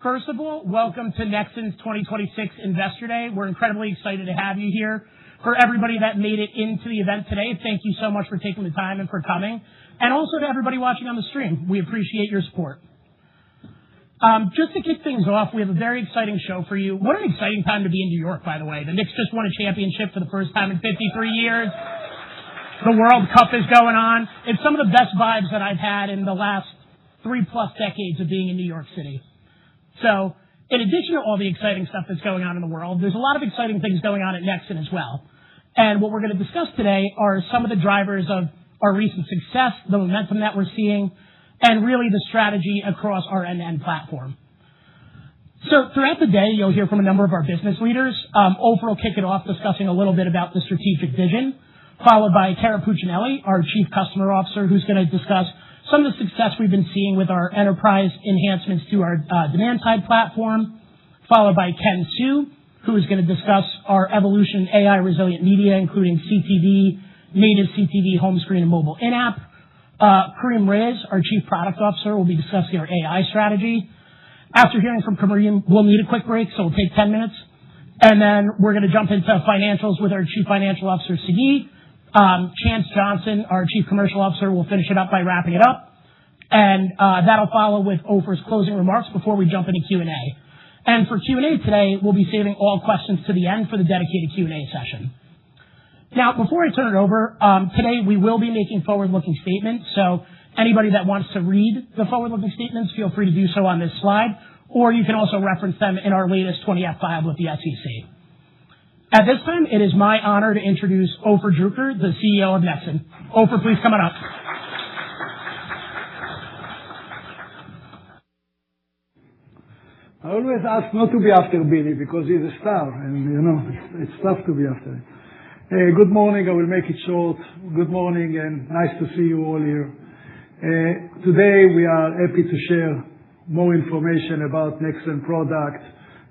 First of all, welcome to Nexxen's 2026 Investor Day. We're incredibly excited to have you here. For everybody that made it into the event today, thank you so much for taking the time and for coming. And also to everybody watching on the stream, we appreciate your support. Just to kick things off, we have a very exciting show for you. What an exciting time to be in New York, by the way. The Knicks just won a championship for the first time in 53 years. The World Cup is going on. It's some of the best vibes that I've had in the last 3+ decades of being in New York City. So, in addition to all the exciting stuff that's going on in the world, there's a lot of exciting things going on at Nexxen as well. And what we're going to discuss today are some of the drivers of our recent success, the momentum that we're seeing, and really the strategy across our end-to-end platform. So throughout the day, you'll hear from a number of our business leaders. Ofer will kick it off discussing a little bit about the strategic vision, followed by Kara Puccinelli, our Chief Customer Officer, who's going to discuss some of the success we've been seeing with our enterprise enhancements to our demand-side platform, followed by Ken Su, who is going to discuss our evolution in AI-resilient media, including CTV, native CTV, home screen, and mobile in-app. Kareem Reyes, our Chief Product Officer, will be discussing our AI strategy. After hearing from Kareem, we'll need a quick break, so we'll take 10 minutes. And then we're going to jump into financials with our Chief Financial Officer, Sagi. Chance Johnson, our Chief Commercial Officer, will finish it up by wrapping it up. And that'll follow with Ofer's closing remarks before we jump into Q&A. And for Q&A today, we'll be saving all questions to the end for the dedicated Q&A session. Now, before I turn it over, today we will be making forward-looking statements. So anybody that wants to read the forward-looking statements, feel free to do so on this slide, or you can also reference them in our latest 20-F filed with the SEC. At this time, it is my honor to introduce Ofer Druker, the CEO of Nexxen. Ofer, please come on up. I always ask not to be after Billy because he's a star, and it's tough to be after him. Good morning. I will make it short. Good morning, and nice to see you all here. Today, we are happy to share more information about Nexxen product,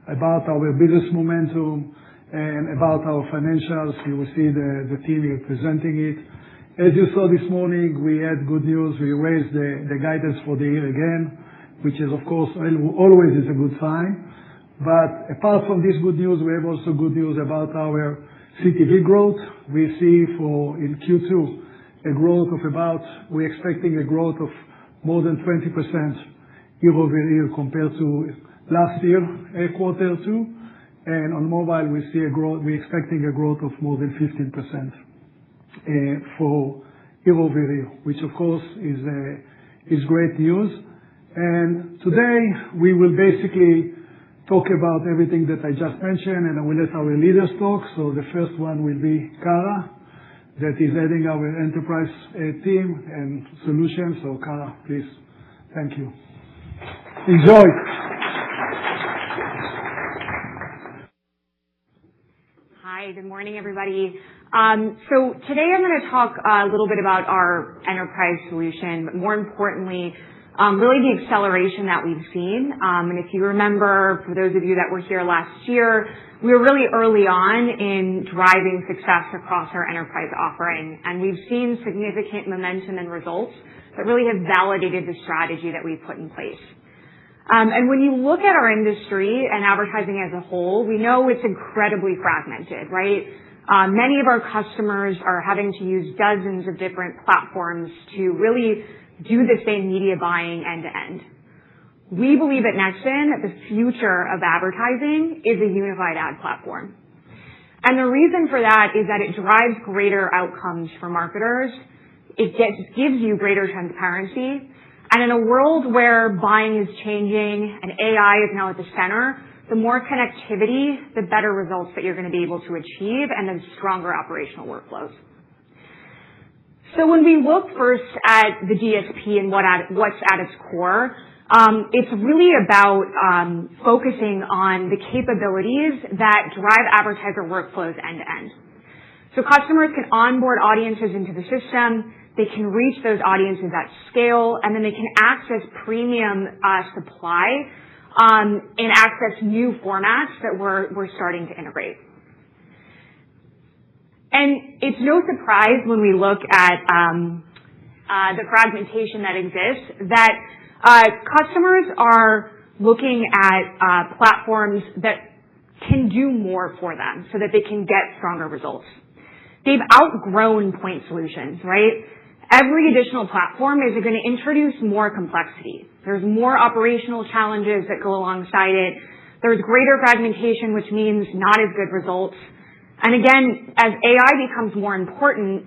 about our business momentum, and about our financials. You will see the team here presenting it. As you saw this morning, we had good news. We raised the guidance for the year again, which is, of course, always is a good sign. But apart from this good news, we have also good news about our CTV growth. We see in Q2 a growth of we're expecting a growth of more than 20% year over year compared to last year, quarter two. And on mobile, we're expecting a growth of more than 15% for year over year, which of course is great news. And today we will basically talk about everything that I just mentioned, and I will let our leaders talk. So the first one will be Kara, that is heading our enterprise team and solutions. So Kara, please. Thank you. Enjoy. Hi, good morning, everybody. So today I'm going to talk a little bit about our enterprise solution, but more importantly, really the acceleration that we've seen. And if you remember, for those of you that were here last year, we were really early on in driving success across our enterprise offering. And we've seen significant momentum and results that really have validated the strategy that we've put in place. And when you look at our industry and advertising as a whole, we know it's incredibly fragmented, right? Many of our customers are having to use dozens of different platforms to really do the same media buying end to end. We believe at Nexxen that the future of advertising is a unified ad platform. And the reason for that is that it drives greater outcomes for marketers. It gives you greater transparency. And in a world where buying is changing and AI is now at the center, the more connectivity, the better results that you're going to be able to achieve and then stronger operational workflows. So when we look first at the DSP and what's at its core, it's really about focusing on the capabilities that drive advertiser workflows end to end. So customers can onboard audiences into the system. They can reach those audiences at scale, and then they can access premium supply and access new formats that we're starting to integrate. And it's no surprise when we look at the fragmentation that exists that customers are looking at platforms that can do more for them so that they can get stronger results. They've outgrown point solutions, right? Every additional platform is going to introduce more complexity. There's more operational challenges that go alongside it. There's greater fragmentation, which means not as good results. And again, as AI becomes more important,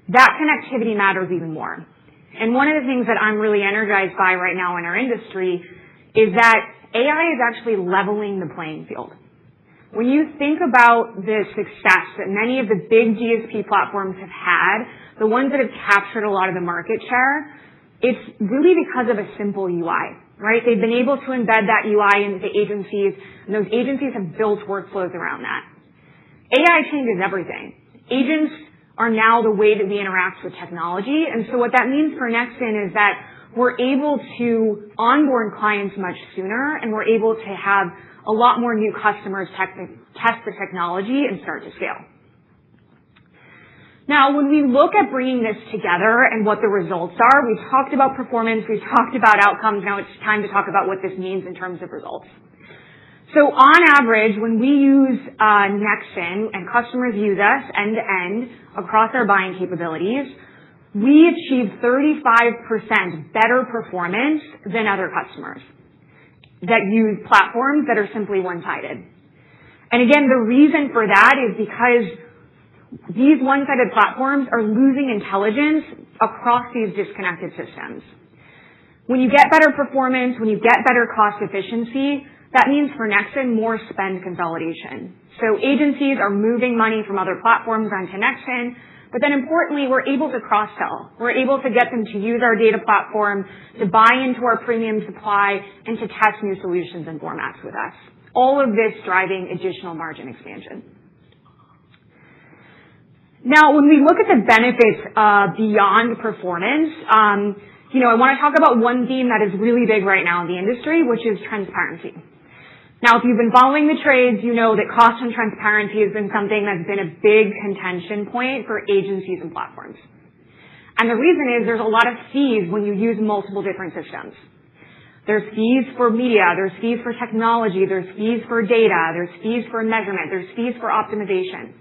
that connectivity matters even more. And one of the things that I'm really energized by right now in our industry is that AI is actually leveling the playing field. When you think about the success that many of the big DSP platforms have had, the ones that have captured a lot of the market share, it's really because of a simple UI, right? They've been able to embed that UI into the agencies, and those agencies have built workflows around that. AI changes everything. Agents are now the way that we interact with technology, and so what that means for Nexxen is that we're able to onboard clients much sooner, and we're able to have a lot more new customers test the technology and start to scale. Now, when we look at bringing this together and what the results are, we've talked about performance, we've talked about outcomes, now it's time to talk about what this means in terms of results. So on average, when we use Nexxen and customers use us end-to-end across our buying capabilities, we achieve 35% better performance than other customers that use platforms that are simply one-sided. And again, the reason for that is because these one-sided platforms are losing intelligence across these disconnected systems. When you get better performance, when you get better cost efficiency, that means for Nexxen more spend consolidation. So agencies are moving money from other platforms onto Nexxen, but then importantly, we're able to cross-sell. We're able to get them to use our data platform, to buy into our premium supply, and to test new solutions and formats with us. All of this driving additional margin expansion. Now, when we look at the benefits beyond performance, I want to talk about one theme that is really big right now in the industry, which is transparency. Now, if you've been following the trades, you know that cost and transparency has been something that's been a big contention point for agencies and platforms. And the reason is there's a lot of fees when you use multiple different systems. There's fees for media, there's fees for technology, there's fees for data, there's fees for measurement, there's fees for optimization.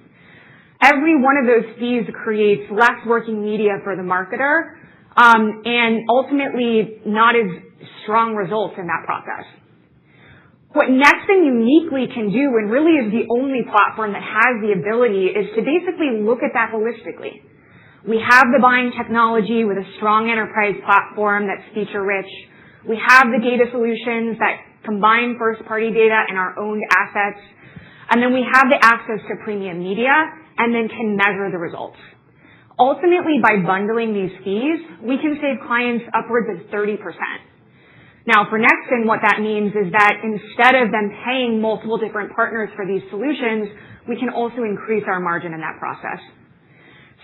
Every one of those fees creates less working media for the marketer, and ultimately not as strong results in that process. What Nexxen uniquely can do, and really is the only platform that has the ability, is to basically look at that holistically. We have the buying technology with a strong enterprise platform that's feature-rich. We have the data solutions that combine first-party data and our owned assets. And then we have the access to premium media and then can measure the results. Ultimately, by bundling these fees, we can save clients upwards of 30%. Now, for Nexxen, what that means is that instead of them paying multiple different partners for these solutions, we can also increase our margin in that process.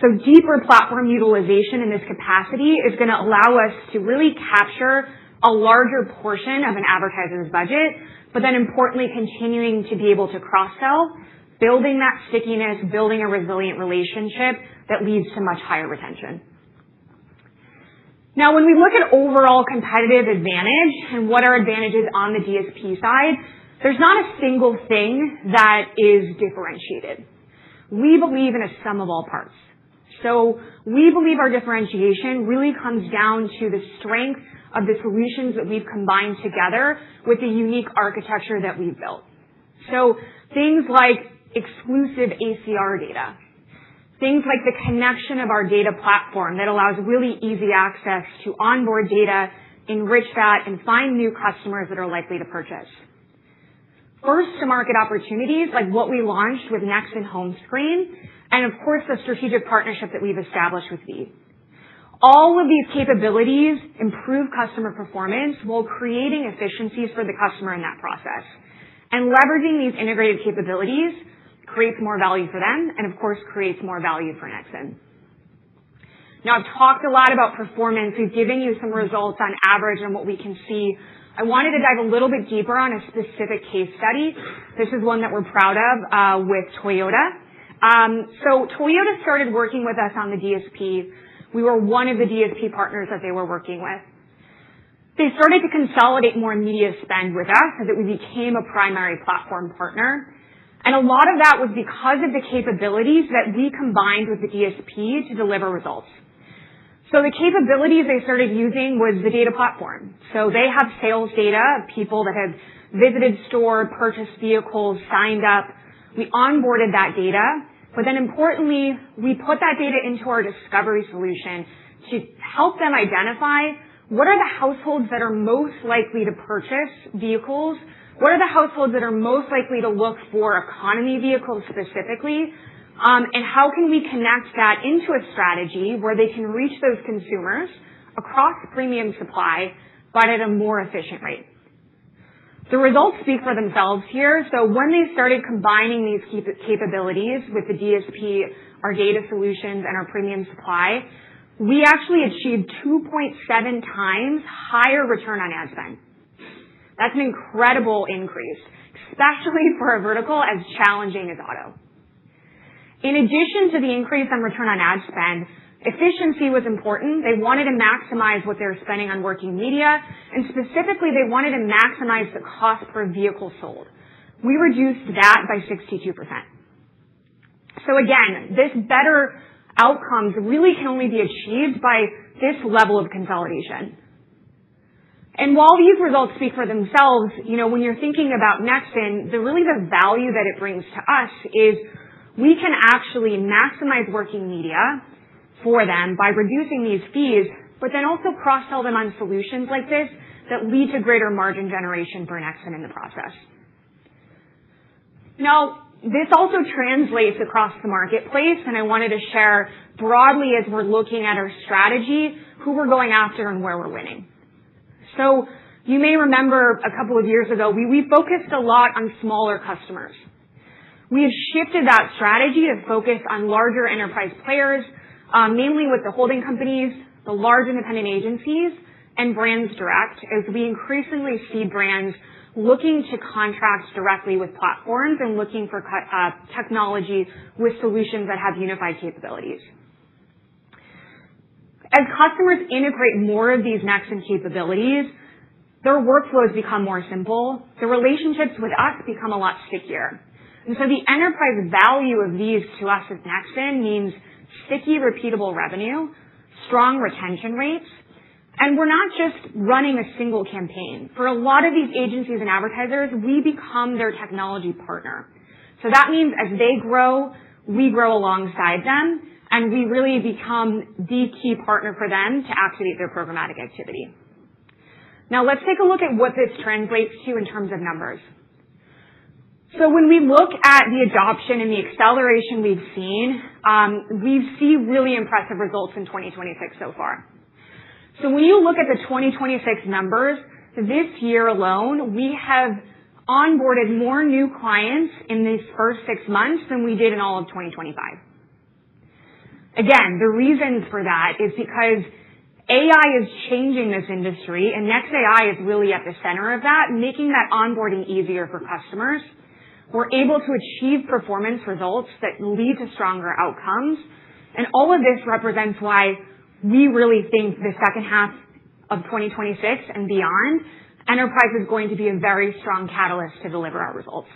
So deeper platform utilization in this capacity is going to allow us to really capture a larger portion of an advertiser's budget, but then importantly, continuing to be able to cross-sell, building that stickiness, building a resilient relationship that leads to much higher retention. Now, when we look at overall competitive advantage and what our advantage is on the DSP side, there's not a single thing that is differentiated. We believe in a sum of all parts. So we believe our differentiation really comes down to the strength of the solutions that we've combined together with the unique architecture that we've built. So things like exclusive ACR data, things like the connection of our data platform that allows really easy access to onboard data, enrich that, and find new customers that are likely to purchase. First-to-market opportunities like what we launched with Nexxen Home Screen, and of course the strategic partnership that we've established with Veed. All of these capabilities improve customer performance while creating efficiencies for the customer in that process. And leveraging these integrated capabilities creates more value for them, and of course creates more value for Nexxen. Now, I've talked a lot about performance. We've given you some results on average and what we can see. I wanted to dive a little bit deeper on a specific case study. This is one that we're proud of with Toyota. So Toyota started working with us on the DSP. We were one of the DSP partners that they were working with. They started to consolidate more media spend with us so that we became a primary platform partner. And a lot of that was because of the capabilities that we combined with the DSP to deliver results. So the capabilities they started using was the data platform. So they have sales data of people that have visited store, purchased vehicles, signed up. We onboarded that data, but then importantly, we put that data into our discovery solution to help them identify what are the households that are most likely to purchase vehicles, what are the households that are most likely to look for economy vehicles specifically, and how can we connect that into a strategy where they can reach those consumers across premium supply, but at a more efficient rate. The results speak for themselves here. So when they started combining these capabilities with the DSP, our data solutions, and our premium supply, we actually achieved 2.7 times higher return on ad spend. That's an incredible increase, especially for a vertical as challenging as auto. In addition to the increase on return on ad spend, efficiency was important. They wanted to maximize what they were spending on working media, and specifically, they wanted to maximize the cost per vehicle sold. We reduced that by 62%. So again, this better outcomes really can only be achieved by this level of consolidation. And while these results speak for themselves, when you're thinking about Nexxen, the value that it brings to us is we can actually maximize working media for them by reducing these fees, but then also cross-sell them on solutions like this that lead to greater margin generation for Nexxen in the process. Now, this also translates across the marketplace, and I wanted to share broadly as we're looking at our strategy, who we're going after and where we're winning. So you may remember a couple of years ago, we focused a lot on smaller customers. We have shifted that strategy to focus on larger enterprise players, mainly with the holding companies, the large independent agencies, and brands direct, as we increasingly see brands looking to contract directly with platforms and looking for technology with solutions that have unified capabilities. As customers integrate more of these Nexxen capabilities, their workflows become more simple. The relationships with us become a lot stickier. And so the enterprise value of these to us as Nexxen means sticky, repeatable revenue, strong retention rates, and we're not just running a single campaign. For a lot of these agencies and advertisers, we become their technology partner. So that means as they grow, we grow alongside them, and we really become the key partner for them to activate their programmatic activity. Now let's take a look at what this translates to in terms of numbers. So when we look at the adoption and the acceleration we've seen, we see really impressive results in 2026 so far. So when you look at the 2026 numbers, this year alone, we have onboarded more new clients in these first 6 months than we did in all of 2025. Again, the reasons for that is because AI is changing this industry, and NexAI is really at the center of that, making that onboarding easier for customers. We're able to achieve performance results that lead to stronger outcomes, and all of this represents why we really think the second half of 2026 and beyond, enterprise is going to be a very strong catalyst to deliver our results.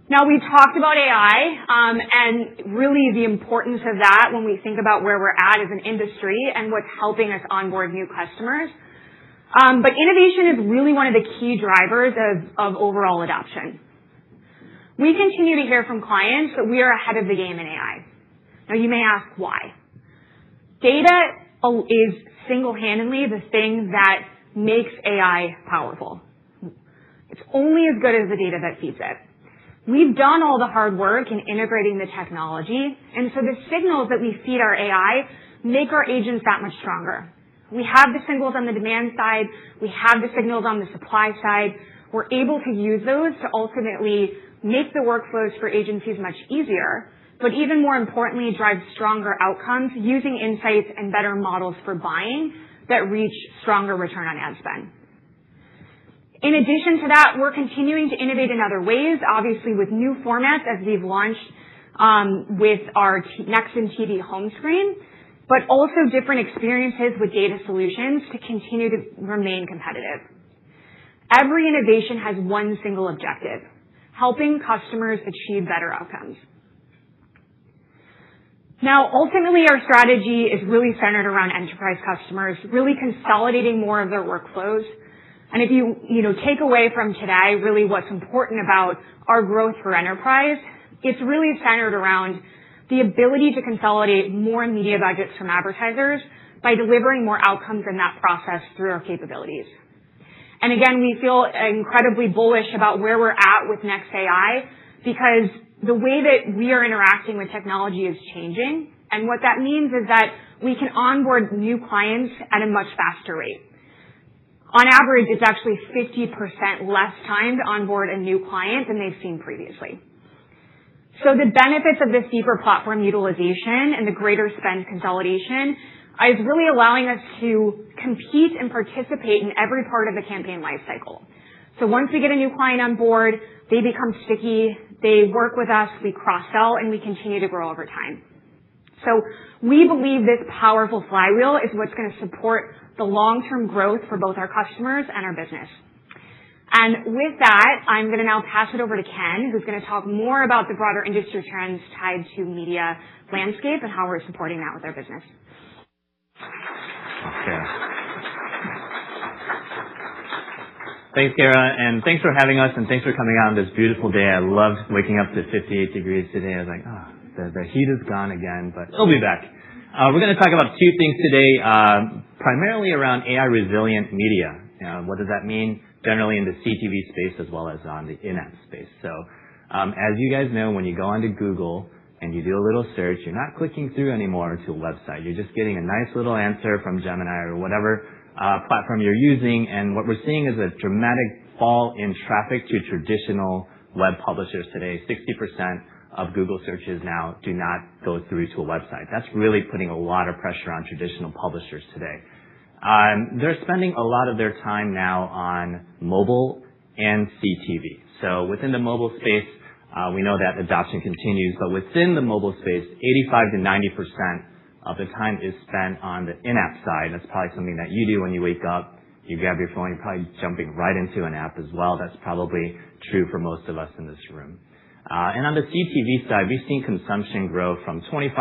Now, we talked about AI, and really the importance of that when we think about where we're at as an industry and what's helping us onboard new customers. But innovation is really one of the key drivers of overall adoption. We continue to hear from clients that we are ahead of the game in AI. Now, you may ask why. Data is single-handedly the thing that makes AI powerful. It's only as good as the data that feeds it. We've done all the hard work in integrating the technology, and so the signals that we feed our AI make our agents that much stronger. We have the signals on the demand side. We have the signals on the supply side. We're able to use those to ultimately make the workflows for agencies much easier, but even more importantly, drive stronger outcomes using insights and better models for buying that reach stronger return on ad spend. In addition to that, we're continuing to innovate in other ways, obviously with new formats as we've launched with our Nexxen TV home screen. but also different experiences with data solutions to continue to remain competitive. Every innovation has one single objective: helping customers achieve better outcomes. Now, ultimately, our strategy is really centered around enterprise customers, really consolidating more of their workflows. And if you take away from today really what's important about our growth for enterprise, it's really centered around the ability to consolidate more media budgets from advertisers by delivering more outcomes in that process through our capabilities. And again, we feel incredibly bullish about where we're at with NexxAI because the way that we are interacting with technology is changing. And what that means is that we can onboard new clients at a much faster rate. On average, it's actually 50% less time to onboard a new client than they've seen previously. So the benefits of this deeper platform utilization and the greater spend consolidation is really allowing us to compete and participate in every part of the campaign lifecycle. So once we get a new client on board, they become sticky, they work with us, we cross-sell, and we continue to grow over time. So we believe this powerful flywheel is what's going to support the long-term growth for both our customers and our business. And with that, I'm going to now pass it over to Ken, who's going to talk more about the broader industry trends tied to media landscape and how we're supporting that with our business. Okay. Thanks, Kara, and thanks for having us, and thanks for coming out on this beautiful day. I loved waking up to 58 degrees today. I was like, the heat is gone again, but it'll be back. We're going to talk about two things today, primarily around AI-resilient media. What does that mean? Generally in the CTV space as well as on the in-app space. So as you guys know, when you go onto Google and you do a little search, you're not clicking through anymore to a website. You're just getting a nice little answer from Gemini or whatever platform you're using. And what we're seeing is a dramatic fall in traffic to traditional web publishers today. 60% of Google searches now do not go through to a website. That's really putting a lot of pressure on traditional publishers today. They're spending a lot of their time now on mobile and CTV. So within the mobile space, we know that adoption continues, but within the mobile space, 85 to 90% of the time is spent on the in-app side. That's probably something that you do when you wake up. You grab your phone, you're probably jumping right into an app as well. That's probably true for most of us in this room. And on the CTV side, we've seen consumption grow from 25%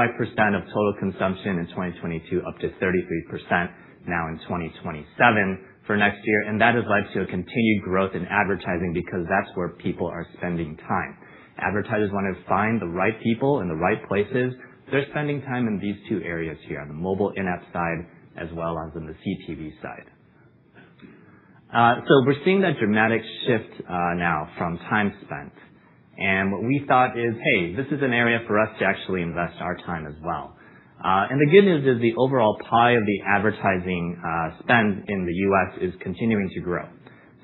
of total consumption in 2022 up to 33% now in 2027 for next year. And that has led to a continued growth in advertising because that's where people are spending time. Advertisers want to find the right people in the right places. They're spending time in these two areas here, on the mobile in-app side as well as on the CTV side. So we're seeing that dramatic shift now from time spent. And what we thought is, hey, this is an area for us to actually invest our time as well. And the good news is the overall pie of the advertising spend in the U.S. is continuing to grow.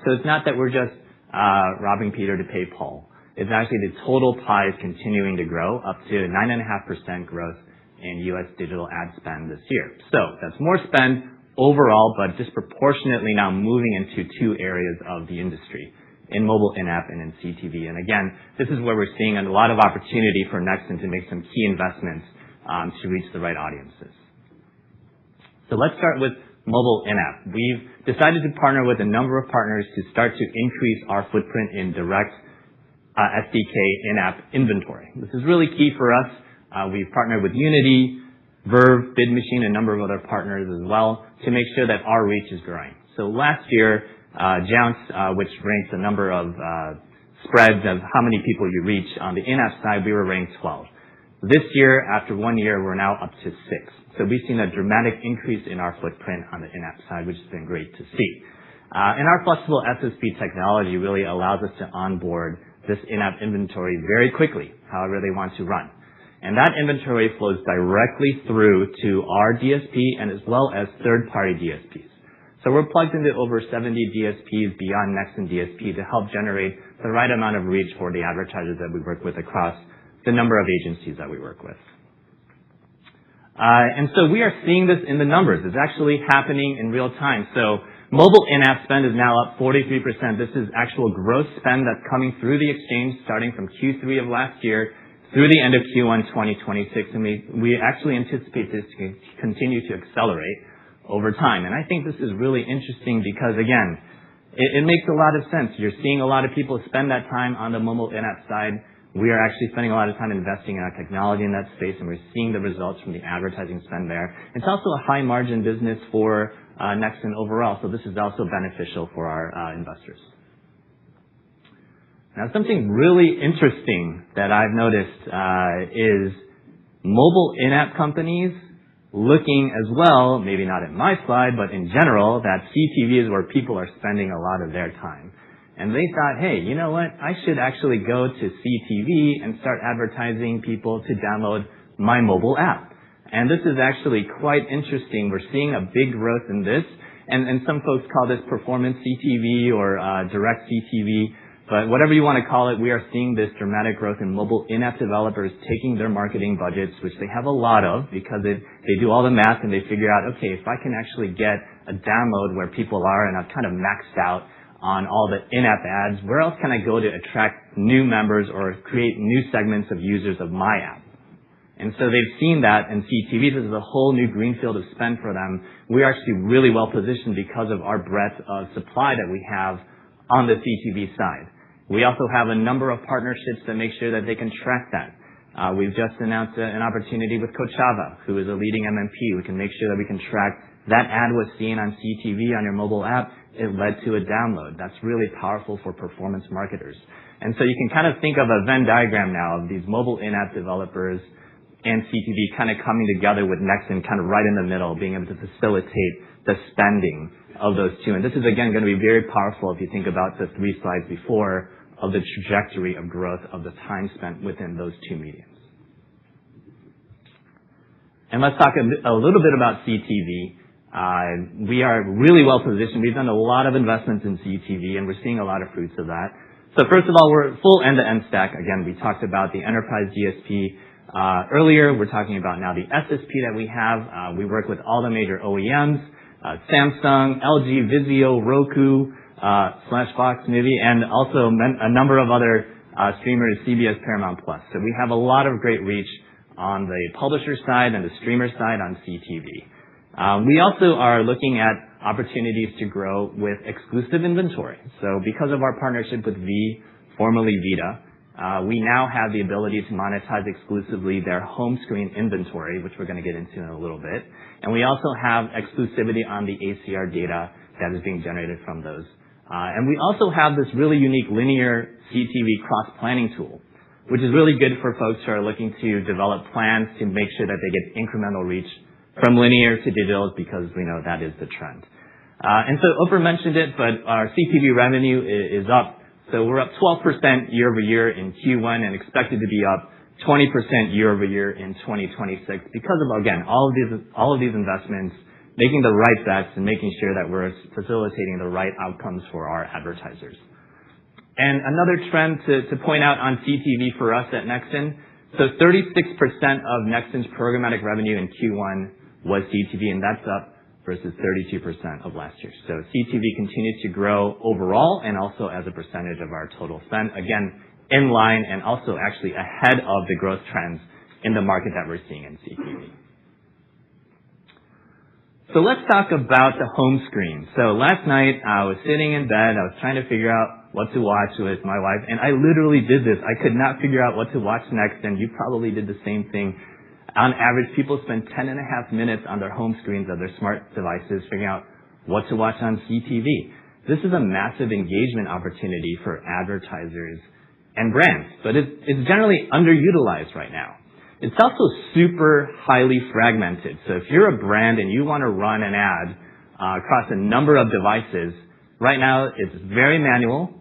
So it's not that we're just robbing Peter to pay Paul. It's actually the total pie is continuing to grow up to 9.5% growth in U.S. digital ad spend this year. So that's more spend overall, but disproportionately now moving into two areas of the industry, in mobile in-app and in CTV. And again, this is where we're seeing a lot of opportunity for Nexxen to make some key investments to reach the right audiences. So let's start with mobile in-app. We've decided to partner with a number of partners to start to increase our footprint in direct SDK in-app inventory. This is really key for us. We've partnered with Unity, Verve, Bid Machine, a number of other partners as well to make sure that our reach is growing. So last year, Jounce, which ranks a number of spreads of how many people you reach on the in-app side, we were ranked 12. This year, after 1 year, we're now up to 6. So we've seen a dramatic increase in our footprint on the in-app side, which has been great to see. And our flexible SSP technology really allows us to onboard this in-app inventory very quickly, however they want to run. And that inventory flows directly through to our DSP and as well as third-party DSPs. So we're plugged into over 70 DSPs beyond Nexxen DSP to help generate the right amount of reach for the advertisers that we work with across the number of agencies that we work with. And so we are seeing this in the numbers. It's actually happening in real time. So mobile in-app spend is now up 43%. This is actual gross spend that's coming through the exchange starting from Q3 of last year through the end of Q1 2026, and we actually anticipate this to continue to accelerate over time. And I think this is really interesting because, again, it makes a lot of sense. You're seeing a lot of people spend that time on the mobile in-app side. We are actually spending a lot of time investing in our technology in that space, and we're seeing the results from the advertising spend there. It's also a high margin business for Nexxen overall, so this is also beneficial for our investors. Now, something really interesting that I've noticed is mobile in-app companies looking as well, maybe not in my slide, but in general, that CTV is where people are spending a lot of their time. And they thought, hey, you know what? I should actually go to CTV and start advertising people to download my mobile app. And this is actually quite interesting. We're seeing a big growth in this. And some folks call this performance CTV or direct CTV. But whatever you want to call it, we are seeing this dramatic growth in mobile in-app developers taking their marketing budgets, which they have a lot of because they do all the math and they figure out, okay, if I can actually get a download where people are and I've kind of maxed out on all the in-app ads, where else can I go to attract new members or create new segments of users of my app? And so they've seen that in CTV. This is a whole new greenfield of spend for them. We're actually really well positioned because of our breadth of supply that we have on the CTV side. We also have a number of partnerships that make sure that they can track that. We've just announced an opportunity with Coachava, who is a leading MMP. We can make sure that we can track that ad was seen on CTV on your mobile app. It led to a download. That's really powerful for performance marketers. And so you can kind of think of a Venn diagram now of these mobile in-app developers and CTV kind of coming together with Nexxen kind of right in the middle, being able to facilitate the spending of those two. And this is, again, going to be very powerful if you think about the 3 slides before of the trajectory of growth of the time spent within those two mediums. And let's talk a little bit about CTV. We are really well positioned. We've done a lot of investments in CTV, and we're seeing a lot of fruits of that. So first of all, we're full end-to-end stack. Again, we talked about the enterprise DSP earlier. We're talking about now the SSP that we have. We work with all the major OEMs, Samsung, LG, Vizio, Roku, /Fox maybe, and also a number of other streamers, CBS, Paramount+. So we have a lot of great reach on the publisher side and the streamer side on CTV. We also are looking at opportunities to grow with exclusive inventory. So because of our partnership with V, formerly Vita, we now have the ability to monetize exclusively their home screen inventory, which we're going to get into in a little bit. And we also have exclusivity on the ACR data that is being generated from those. And we also have this really unique linear CTV cross-planning tool, which is really good for folks who are looking to develop plans to make sure that they get incremental reach from linear to digital, because we know that is the trend. And so Oprah mentioned it, but our CTV revenue is up. So we're up 12% year over year in Q1 and expected to be up 20% year over year in 2026 because of, again, all of these investments, making the right bets and making sure that we're facilitating the right outcomes for our advertisers. And another trend to point out on CTV for us at Nexxen, so 36% of Nexxen's programmatic revenue in Q1 was CTV, and that's up versus 32% of last year. So CTV continues to grow overall and also as a percentage of our total spend, again, in line and also actually ahead of the growth trends in the market that we're seeing in CTV. So let's talk about the home screen. So last night I was sitting in bed. I was trying to figure out what to watch with my wife, and I literally did this. I could not figure out what to watch next, and you probably did the same thing. On average, people spend 10.5 minutes on their home screens of their smart devices figuring out what to watch on CTV. This is a massive engagement opportunity for advertisers and brands, but it's generally underutilized right now. It's also super highly fragmented. So if you're a brand and you want to run an ad across a number of devices, right now it's very manual.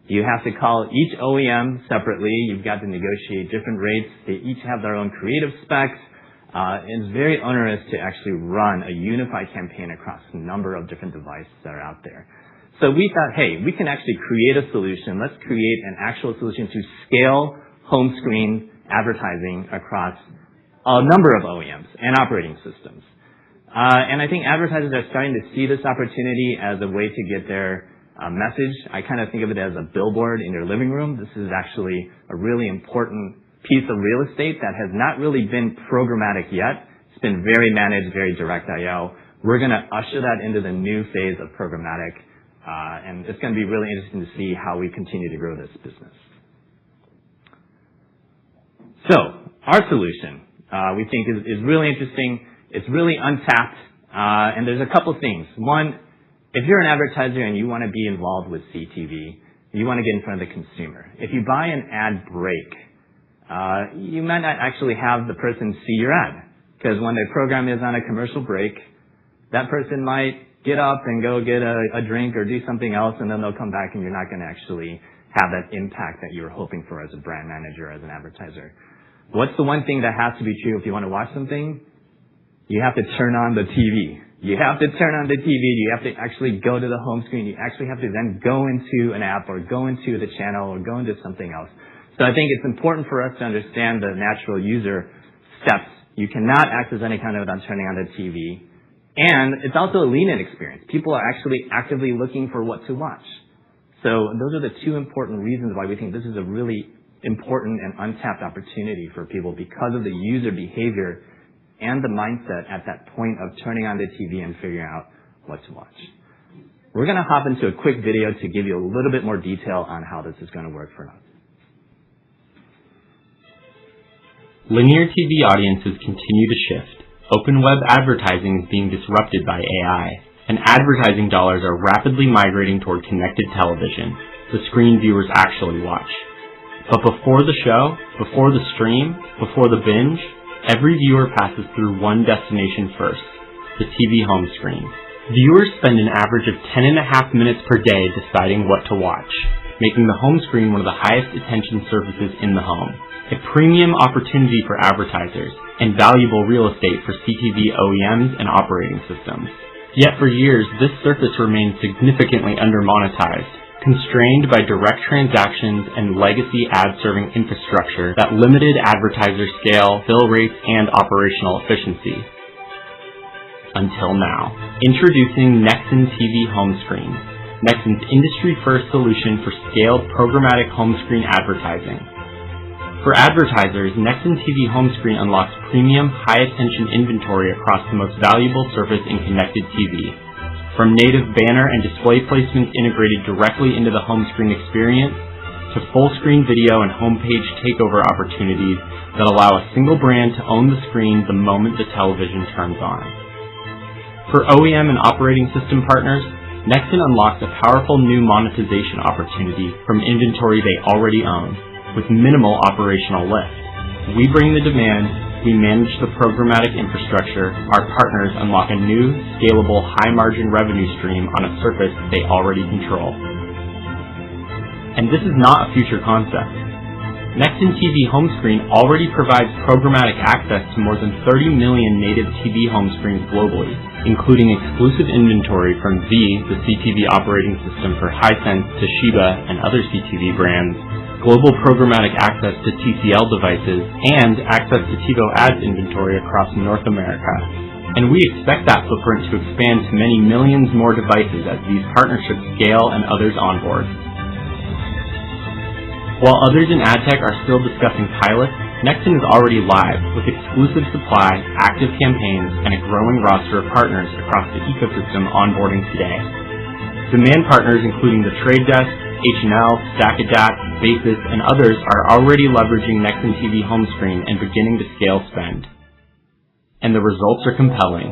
You have to call each OEM separately. You've got to negotiate different rates. They each have their own creative specs. It's very onerous to actually run a unified campaign across a number of different devices that are out there. So we thought, hey, we can actually create a solution. Let's create an actual solution to scale home screen advertising across a number of OEMs and operating systems. And I think advertisers are starting to see this opportunity as a way to get their message. I kind of think of it as a billboard in your living room. This is actually a really important piece of real estate that has not really been programmatic yet. It's been very managed, very direct IO. We're going to usher that into the new phase of programmatic, and it's going to be really interesting to see how we continue to grow this business. So our solution, we think is really interesting. It's really untapped, and there's a couple things. One, if you're an advertiser and you want to be involved with CTV, you want to get in front of the consumer. If you buy an ad break, you might not actually have the person see your ad, because when the program is on a commercial break, that person might get up and go get a drink or do something else, and then they'll come back and you're not going to actually have that impact that you were hoping for as a brand manager, as an advertiser. What's the one thing that has to be true if you want to watch something? You have to turn on the TV. You have to turn on the TV. You have to actually go to the home screen. You actually have to then go into an app or go into the channel or go into something else. So I think it's important for us to understand the natural user steps. You cannot access any kind of without turning on the TV. And it's also a lean-in experience. People are actually actively looking for what to watch. So those are the two important reasons why we think this is a really important and untapped opportunity for people, because of the user behavior and the mindset at that point of turning on the TV and figuring out what to watch. We're going to hop into a quick video to give you a little bit more detail on how this is going to work for us. Linear TV audiences continue to shift. Open web advertising is being disrupted by AI, and advertising dollars are rapidly migrating toward connected television, the screen viewers actually watch. But before the show, before the stream, before the binge, every viewer passes through one destination first, the TV home screen. Viewers spend an average of 10.5 minutes per day deciding what to watch, making the home screen one of the highest attention surfaces in the home, a premium opportunity for advertisers, and valuable real estate for CTV OEMs and operating systems. Yet for years, this surface remained significantly undermonetized, constrained by direct transactions and legacy ad-serving infrastructure that limited advertiser scale, fill rates, and operational efficiency. Until now. Introducing Nexxen TV Home Screen, Nexxen's industry-first solution for scaled programmatic home screen advertising. For advertisers, Nexxen TV Home Screen unlocks premium, high-attention inventory across the most valuable surface in connected TV. From native banner and display placements integrated directly into the home screen experience, to full-screen video and homepage takeover opportunities that allow a single brand to own the screen the moment the television turns on. For OEM and operating system partners, Nexxen unlocks a powerful new monetization opportunity from inventory they already own, with minimal operational lift. We bring the demand, we manage the programmatic infrastructure, our partners unlock a new, scalable, high-margin revenue stream on a surface they already control. And this is not a future concept. Nexxen TV Home Screen already provides programmatic access to more than 30 million native TV home screens globally, including exclusive inventory from the CTV operating system for Hisense, Toshiba, and other CTV brands, global programmatic access to TCL devices, and access to TiVo ads inventory across North America. And we expect that footprint to expand to many millions more devices as these partnerships scale and others onboard. While others in AdTech are still discussing pilots, Nexxen is already live with exclusive supply, active campaigns, and a growing roster of partners across the ecosystem onboarding today. Demand partners including The Trade Desk, H&L, StackAdapt, Basis, and others are already leveraging Nexxen TV Home Screen and beginning to scale spend. And the results are compelling.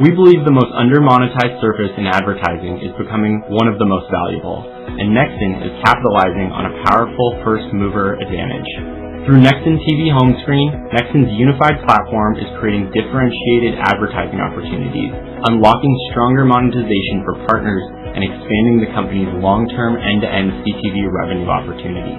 We believe the most under-monetized surface in advertising is becoming one of the most valuable, and Nexxen is capitalizing on a powerful first-mover advantage. Through Nexxen TV Home Screen, Nexxen's unified platform is creating differentiated advertising opportunities, unlocking stronger monetization for partners, and expanding the company's long-term end-to-end CTV revenue opportunity.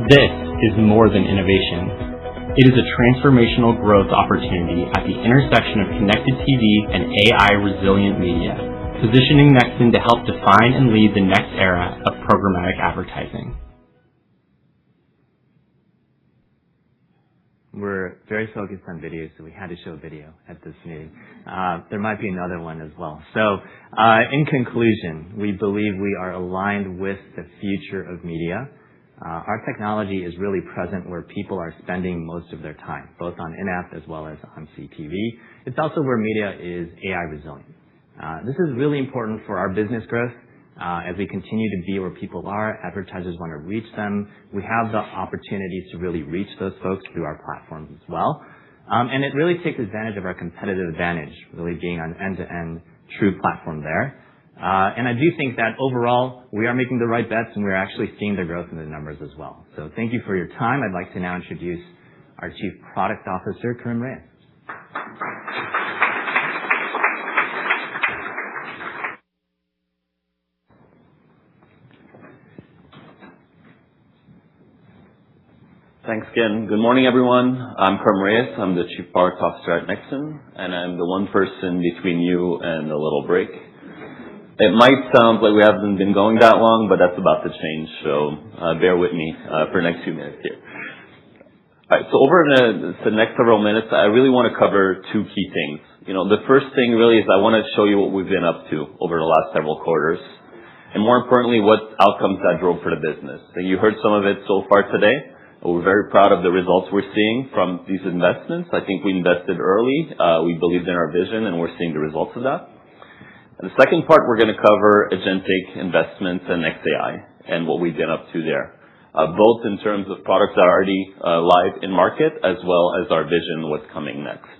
This is more than innovation. It is a transformational growth opportunity at the intersection of connected TV and AI-resilient media, positioning Nexxen to help define and lead the next era of programmatic advertising. We're very focused on video, so we had to show video at this meeting. There might be another one as well. So, in conclusion, we believe we are aligned with the future of media. our technology is really present where people are spending most of their time, both on in-app as well as on CTV. It's also where media is AI resilient. This is really important for our business growth. As we continue to be where people are, advertisers want to reach them. We have the opportunities to really reach those folks through our platforms as well. And it really takes advantage of our competitive advantage, really being an end-to-end true platform there. And I do think that overall, we are making the right bets, and we're actually seeing the growth in the numbers as well. So thank you for your time. I'd like to now introduce our Chief Product Officer, Karim Reyes. Thanks, Ken. Good morning, everyone. I'm Karim Reyes. I'm the Chief Product Officer at Nexxen, and I'm the one person between you and a little break. It might sound like we haven't been going that long, but that's about to change, so bear with me for the next few minutes here. All right, so over the next several minutes, I really want to cover two key things. The first thing really is I want to show you what we've been up to over the last several quarters, and more importantly, what outcomes that drove for the business. And you heard some of it so far today. We're very proud of the results we're seeing from these investments. I think we invested early. We believed in our vision, and we're seeing the results of that. And the second part, we're going to cover agentic investments and XAI and what we've been up to there, both in terms of products that are already live in market as well as our vision what's coming next.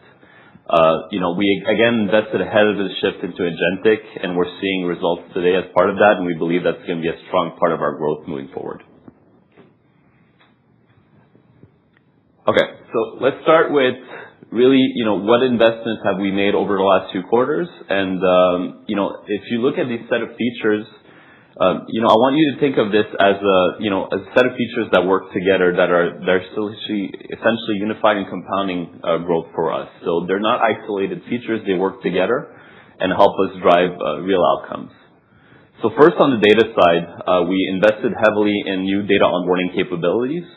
We again invested ahead of the shift into agentic, and we're seeing results today as part of that, and we believe that's going to be a strong part of our growth moving forward. Okay, so let's start with really, what investments have we made over the last 2 quarters? And, if you look at these set of features, I want you to think of this as a set of features that work together they're still essentially unifying and compounding growth for us. So they're not isolated features, they work together and help us drive real outcomes. So first on the data side, we invested heavily in new data onboarding capabilities.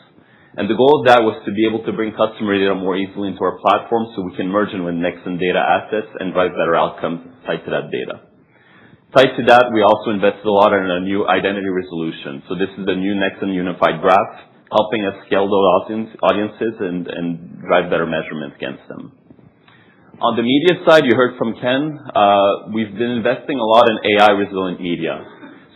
And the goal of that was to be able to bring customer data more easily into our platform so we can merge in with Nexxen data assets and drive better outcomes tied to that data. Tied to that, we also invested a lot in a new identity resolution. So this is the new Nexxen unified graph, helping us scale those audiences and drive better measurements against them. On the media side, you heard from Ken, we've been investing a lot in AI resilient media.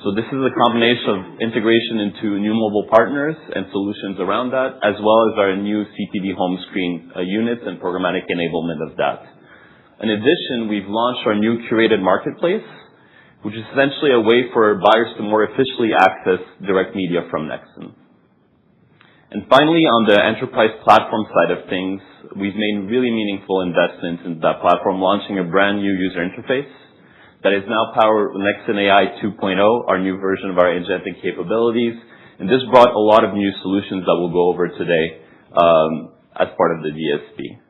So this is a combination of integration into new mobile partners and solutions around that, as well as our new CTV home screen units and programmatic enablement of that. In addition, we've launched our new curated marketplace, which is essentially a way for buyers to more efficiently access direct media from Nexxen. And finally, on the enterprise platform side of things, we've made really meaningful investments in that platform, launching a brand new user interface that is now powered with Nexxen AI 2.0, our new version of our agentic capabilities. And this brought a lot of new solutions that we'll go over today as part of the DSP.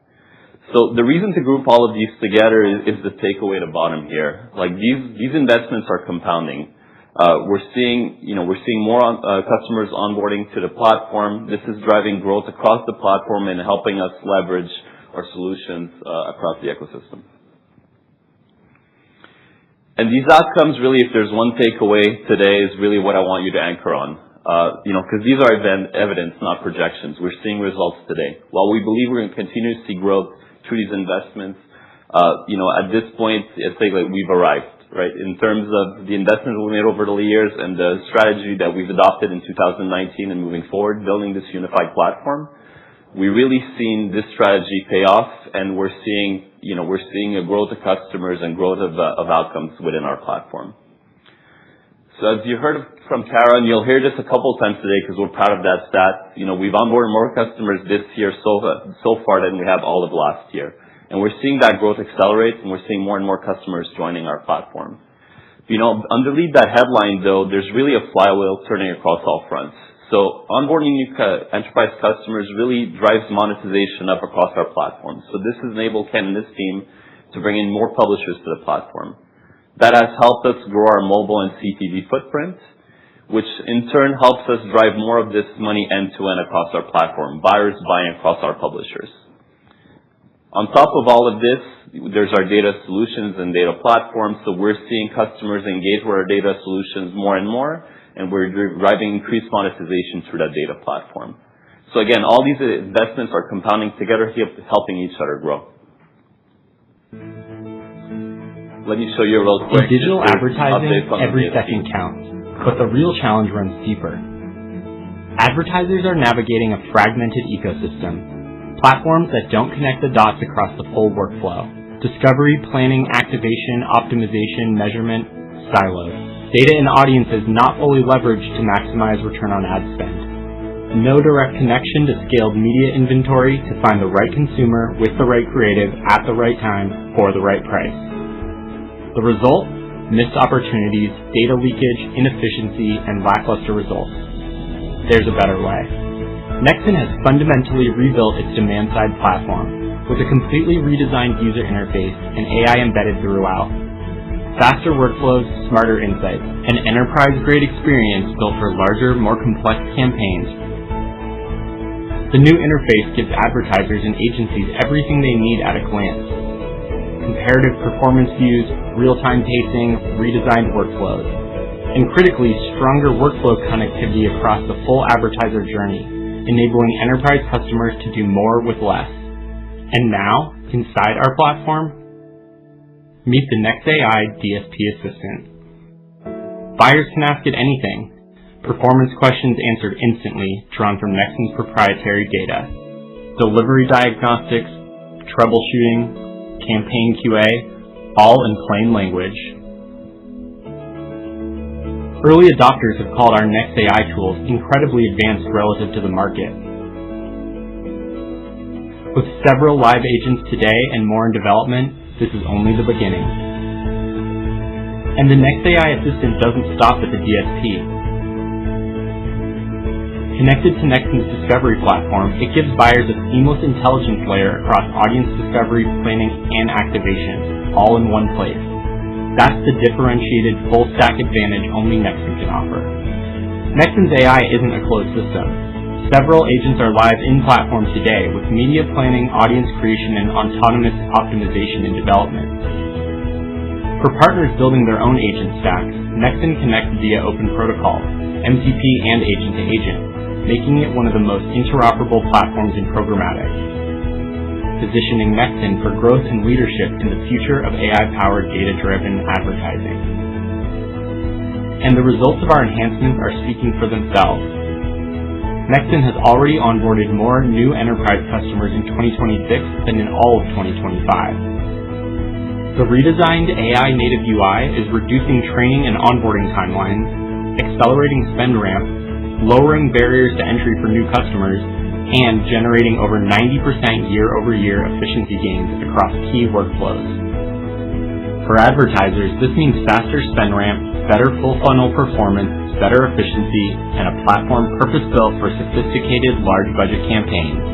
So the reason to group all of these together is the takeaway at the bottom here. Like these investments are compounding. We're seeing more customers onboarding to the platform. This is driving growth across the platform and helping us leverage our solutions across the ecosystem. And these outcomes, really, if there's one takeaway today, is really what I want you to anchor on. Because these are evidence, not projections. We're seeing results today. While we believe we're going to continue to see growth through these investments, at this point, I think like we've arrived, right? In terms of the investments we made over the years and the strategy that we've adopted in 2019 and moving forward, building this unified platform, we really seen this strategy pay off, and we're seeing a growth of customers and growth of outcomes within our platform. So as you heard from Kara, and you'll hear this a couple of times today because we're proud of that stat, we've onboarded more customers this year so far than we have all of last year. And we're seeing that growth accelerate, and we're seeing more and more customers joining our platform. Underneath that headline, though, there's really a flywheel turning across all fronts. So onboarding new enterprise customers really drives monetization up across our platform. So this has enabled Ken and his team to bring in more publishers to the platform. That has helped us grow our mobile and CTV footprint, which in turn helps us drive more of this money end-to-end across our platform, buyers buying across our publishers. On top of all of this, there's our data solutions and data platform. So we're seeing customers engage with our data solutions more and more, and we're driving increased monetization through that data platform. So again, all these investments are compounding together, helping each other grow. Let me show you a real quick. In digital advertising, every second counts, but the real challenge runs deeper. Advertisers are navigating a fragmented ecosystem, platforms that don't connect the dots across the full workflow. Discovery, planning, activation, optimization, measurement, silos. Data and audiences not fully leveraged to maximize return on ad spend. No direct connection to scaled media inventory to find the right consumer with the right creative at the right time for the right price. The result? Missed opportunities, data leakage, inefficiency, and lackluster results. There's a better way. Nexxen has fundamentally rebuilt its demand-side platform with a completely redesigned user interface and AI embedded throughout. Faster workflows, smarter insights, an enterprise-grade experience built for larger, more complex campaigns. The new interface gives advertisers and agencies everything they need at a glance. Comparative performance views, real-time pacing, redesigned workflows, and critically, stronger workflow connectivity across the full advertiser journey, enabling enterprise customers to do more with less. And now, inside our platform, meet the NexAI DSP Assistant. Buyers can ask it anything. Performance questions answered instantly, drawn from Nexxen's proprietary data. Delivery diagnostics, troubleshooting, campaign QA, all in plain language. Early adopters have called our NexAI tools incredibly advanced relative to the market. With several live agents today and more in development, this is only the beginning. And the NexAI Assistant doesn't stop at the DSP. Connected to Nexxen's discovery platform, it gives buyers a seamless intelligence layer across audience discovery, planning, and activation, all in one place. That's the differentiated full-stack advantage only Nexxen can offer. Nexxen's AI isn't a closed system. Several agents are live in-platform today with media planning, audience creation, and autonomous optimization in development. For partners building their own agent stacks, Nexxen connects via open protocol, MCP and agent-to-agent, making it one of the most interoperable platforms in programmatic, positioning Nexxen for growth and leadership in the future of AI-powered data-driven advertising. And the results of our enhancements are speaking for themselves. Nexxen has already onboarded more new enterprise customers in 2026 than in all of 2025. The redesigned AI-native UI is reducing training and onboarding timelines, accelerating spend ramp, lowering barriers to entry for new customers, and generating over 90% year-over-year efficiency gains across key workflows. For advertisers, this means faster spend ramp, better full funnel performance, better efficiency, and a platform purpose-built for sophisticated large budget campaigns.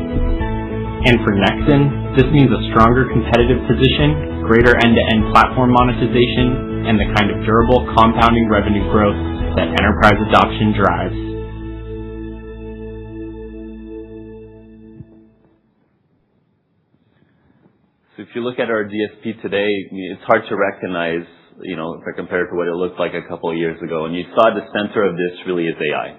And for Nexxen, this means a stronger competitive position, greater end-to-end platform monetization, and the kind of durable compounding revenue growth that enterprise adoption drives. So if you look at our DSP today, it's hard to recognize, if I compare it to what it looked like a couple of years ago. And you saw at the center of this really is AI.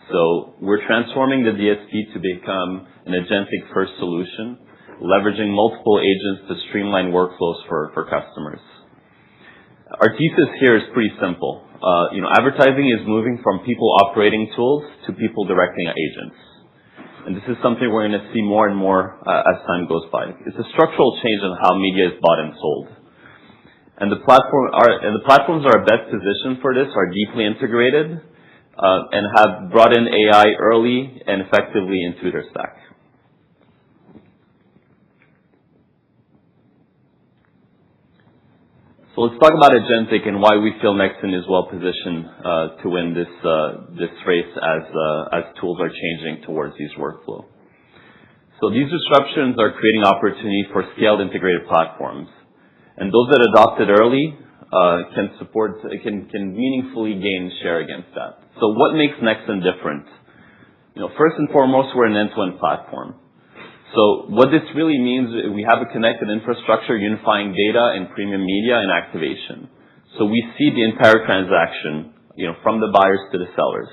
So we're transforming the DSP to become an agentic first solution, leveraging multiple agents to streamline workflows for customers. Our thesis here is pretty simple. Advertising is moving from people operating tools to people directing agents. And this is something we're going to see more and more as time goes by. It's a structural change in how media is bought and sold. And the platforms are best positioned for this, are deeply integrated, and have brought in AI early and effectively into their stack. So let's talk about agentic and why we feel Nexxen is well positioned to win this race as tools are changing towards these workflow. So these disruptions are creating opportunity for scaled integrated platforms, and those that adopted early can meaningfully gain share against that. So what makes Nexxen different? First and foremost, we're an end-to-end platform. So what this really means, we have a connected infrastructure unifying data and premium media and activation. So we see the entire transaction from the buyers to the sellers.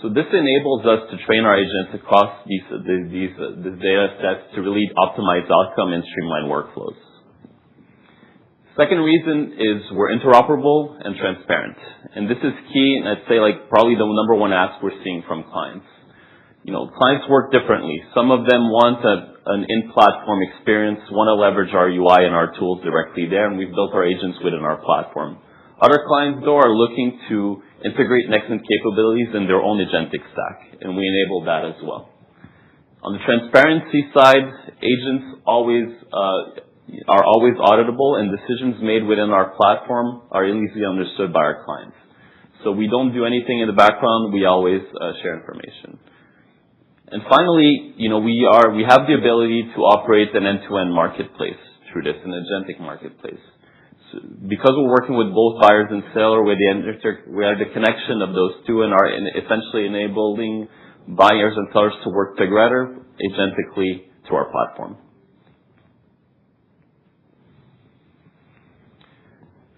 So this enables us to train our agents across these data sets to really optimize outcome and streamline workflows. Second reason is we're interoperable and transparent. And this is key, and I'd say probably the number one ask we're seeing from clients. Clients work differently. Some of them want an in-platform experience, want to leverage our UI and our tools directly there, and we've built our agents within our platform. Other clients, though, are looking to integrate Nexxen capabilities in their own agentic stack, and we enable that as well. On the transparency side, agents are always auditable, and decisions made within our platform are easily understood by our clients. So we don't do anything in the background. We always share information. And finally, we have the ability to operate an end-to-end marketplace through this, an agentic marketplace. So because we're working with both buyers and seller, we are the connection of those two and are essentially enabling buyers and sellers to work together agentically to our platform.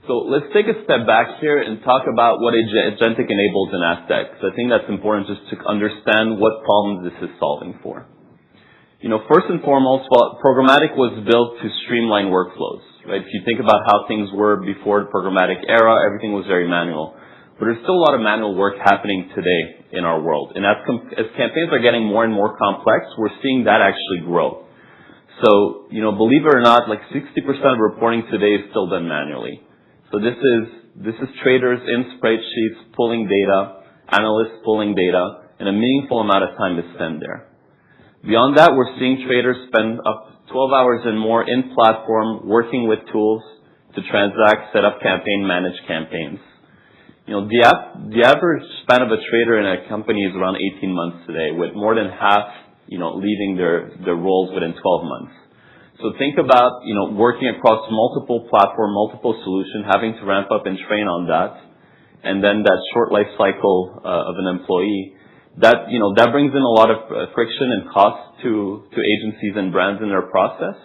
So let's take a step back here and talk about what agentic enables in Aztec, because I think that's important just to understand what problems this is solving for. First and foremost, programmatic was built to streamline workflows, right? If you think about how things were before the programmatic era, everything was very manual. But there's still a lot of manual work happening today in our world. And as campaigns are getting more and more complex, we're seeing that actually grow. So, believe it or not, 60% of reporting today is still done manually. So this is traders in spreadsheets pulling data, analysts pulling data, and a meaningful amount of time is spent there. Beyond that, we're seeing traders spend up to 12 hours and more in platform working with tools to transact, set up campaign, manage campaigns. The average span of a trader in a company is around 18 months today, with more than half, leaving their roles within 12 months. So think about, working across multiple platform, multiple solutions, having to ramp up and train on that, and then that short life cycle of an employee. That brings in a lot of friction and cost to agencies and brands in their process.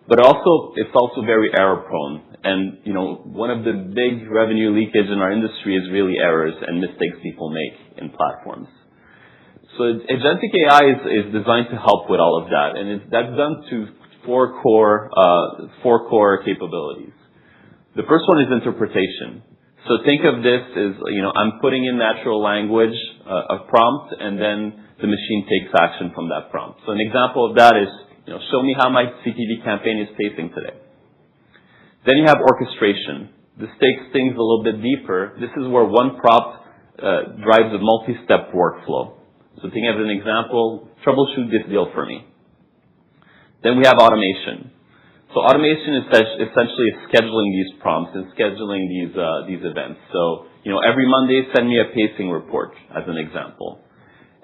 But it's also very error prone. And, one of the big revenue leakage in our industry is really errors and mistakes people make in platforms. So agentic AI is designed to help with all of that. And that's done to four core capabilities. The first one is interpretation. So think of this as, I'm putting in natural language, a prompt, and then the machine takes action from that prompt. So an example of that is, show me how my CTV campaign is pacing today. Then you have orchestration. This takes things a little bit deeper. This is where one prompt drives a multi-step workflow. So think of an example, troubleshoot this deal for me. Then we have automation. So automation is essentially scheduling these prompts and scheduling these events. So, every Monday, send me a pacing report, as an example.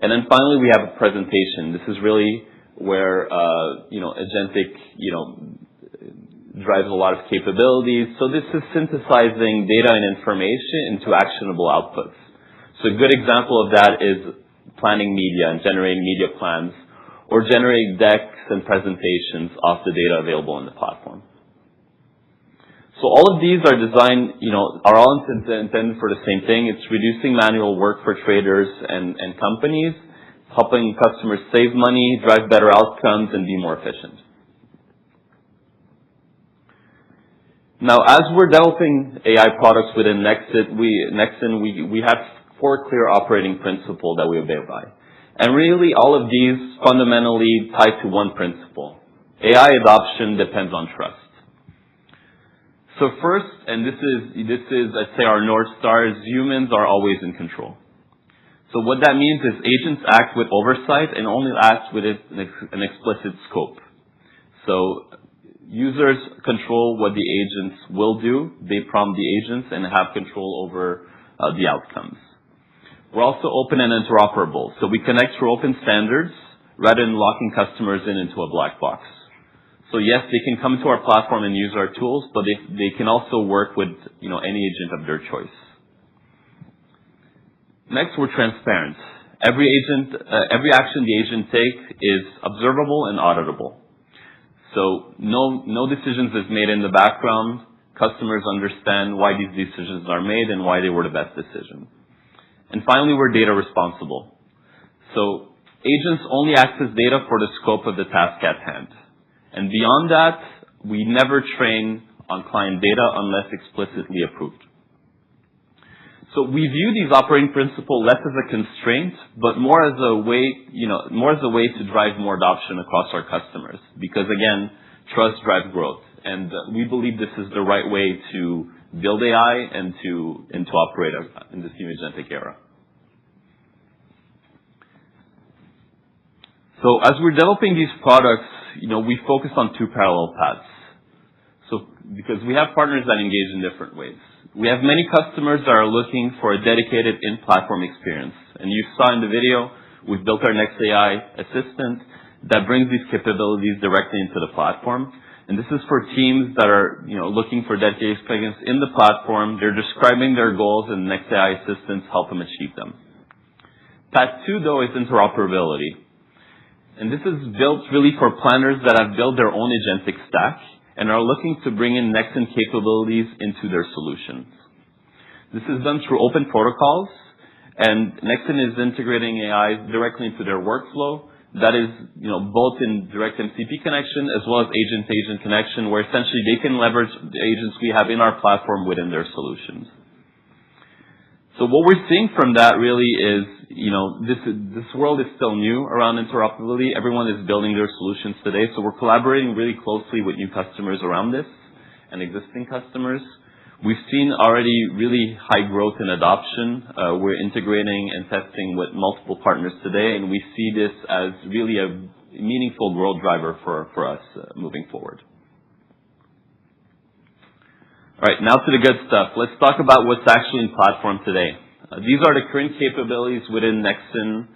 And then finally, we have a presentation. This is really where, agentic, drives a lot of capabilities. So this is synthesizing data and information into actionable outputs. So a good example of that is planning media and generating media plans, or generating decks and presentations off the data available in the platform. So all of these are designed, are all intended for the same thing. It's reducing manual work for traders and companies, helping customers save money, drive better outcomes, and be more efficient. Now, as we're developing AI products within Nexxen, we have 4 clear operating principles that we obey by. And really, all of these fundamentally tie to one principle. AI adoption depends on trust. So first, and this is, I'd say, our North Star, is humans are always in control. So what that means is agents act with oversight and only act with an explicit scope. So users control what the agents will do. They prompt the agents and have control over the outcomes. We're also open and interoperable. So we connect through open standards rather than locking customers into a black box. So yes, they can come to our platform and use our tools, but they can also work with any agent of their choice. Next, we're transparent. Every action the agent takes is observable and auditable. So no decisions is made in the background. customers understand why these decisions are made and why they were the best decision. And finally, we're data responsible. So agents only access data for the scope of the task at hand. And beyond that, we never train on client data unless explicitly approved. So we view these operating principles less as a constraint, but more as a way, to drive more adoption across our customers. Because again, trust drives growth. And we believe this is the right way to build AI and to operate in this new agentic era. So as we're developing these products, we focus on two parallel paths. So because we have partners that engage in different ways. We have many customers that are looking for a dedicated in-platform experience. And you saw in the video, we've built our Next AI assistant that brings these capabilities directly into the platform. And this is for teams that are, looking for dedicated experience in the platform. They're describing their goals, and Next AI assistants help them achieve them. Path 2, though, is interoperability. And this is built really for planners that have built their own agentic stack and are looking to bring in Nexxen capabilities into their solutions. This is done through open protocols, and Nexxen is integrating AI directly into their workflow. That is, both in direct MCP connection as well as agent-to-agent connection, where essentially they can leverage the agents we have in our platform within their solutions. So what we're seeing from that really is, this world is still new around interoperability. Everyone is building their solutions today. So we're collaborating really closely with new customers around this and existing customers. We've seen already really high growth in adoption. We're integrating and testing with multiple partners today, and we see this as really a meaningful growth driver for us moving forward. All right, now to the good stuff. Let's talk about what's actually in platform today. These are the current capabilities within Nexxen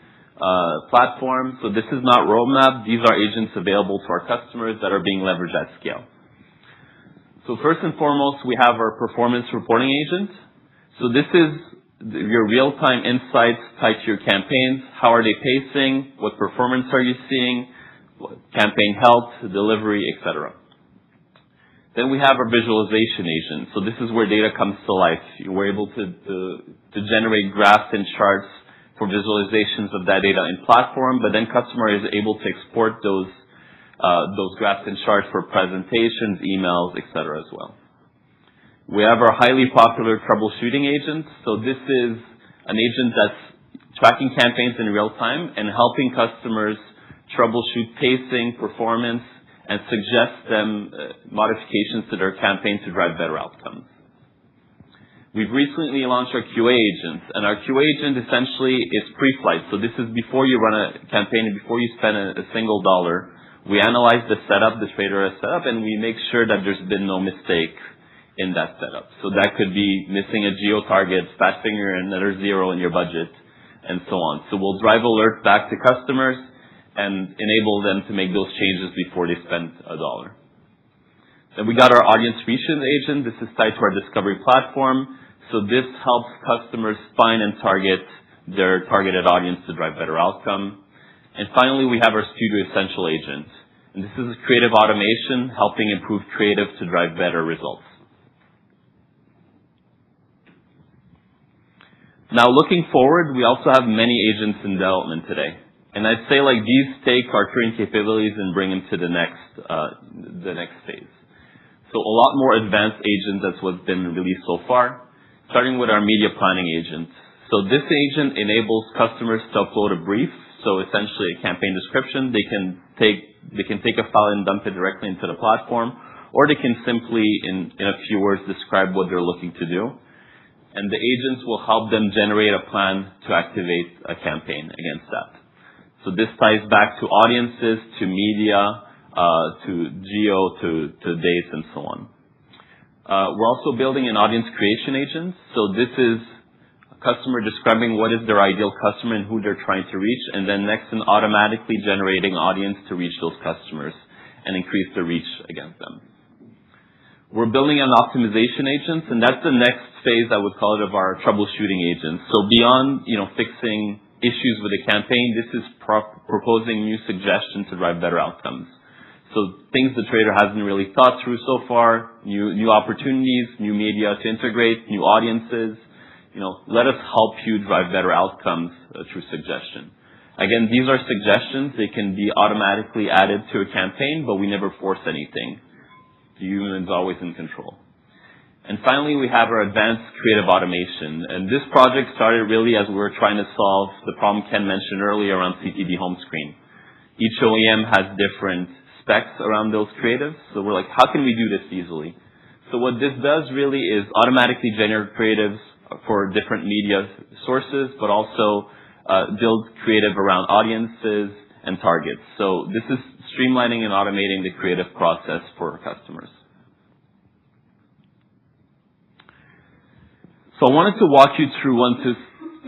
platform. So this is not roadmap. These are agents available to our customers that are being leveraged at scale. So first and foremost, we have our performance reporting agent. So this is your real-time insights tied to your campaigns. How are they pacing? What performance are you seeing? Campaign health, delivery, etc. Then we have our visualization agent. So this is where data comes to life. We're able to generate graphs and charts for visualizations of that data in platform, but then customer is able to export those graphs and charts for presentations, emails, etc. as well. We have our highly popular troubleshooting agent. So this is an agent that's tracking campaigns in real time and helping customers troubleshoot pacing, performance, and suggest them modifications to their campaign to drive better outcomes. We've recently launched our QA agent, and our QA agent essentially is pre-flight. So this is before you run a campaign and before you spend a single dollar. We analyze the setup the trader has set up, and we make sure that there's been no mistake in that setup. So that could be missing a geo target, fat finger another zero in your budget, and so on. So we'll drive alerts back to customers and enable them to make those changes before they spend a dollar. Then we got our audience reach agent. This is tied to our discovery platform. So this helps customers find and target their targeted audience to drive better outcome. And finally, we have our Studio Essential agent. And this is creative automation helping improve creative to drive better results. Now, looking forward, we also have many agents in development today. And I'd say these take our current capabilities and bring them to the next phase. So a lot more advanced agents that's what's been released so far, starting with our media planning agent. So this agent enables customers to upload a brief. So essentially a campaign description. They can take a file and dump it directly into the platform, or they can simply, in a few words, describe what they're looking to do. And the agents will help them generate a plan to activate a campaign against that. So this ties back to audiences, to media, to geo, to dates, and so on. We're also building an audience creation agent. So this is a customer describing what is their ideal customer and who they're trying to reach, and then Nexxen automatically generating audience to reach those customers and increase the reach against them. We're building an optimization agent, and that's the next phase, I would call it, of our troubleshooting agents. So beyond, fixing issues with the campaign, this is proposing new suggestions to drive better outcomes. So things the trader hasn't really thought through so far, new opportunities, new media to integrate, new audiences. Let us help you drive better outcomes through suggestion. Again, these are suggestions. They can be automatically added to a campaign, but we never force anything. The human's always in control. And finally, we have our advanced creative automation. And this project started really as we were trying to solve the problem Ken mentioned earlier around CTV home screen. Each OEM has different specs around those creatives. So we're like, how can we do this easily? So what this does really is automatically generate creatives for different media sources, but also build creative around audiences and targets. So this is streamlining and automating the creative process for our customers. So I wanted to walk you through one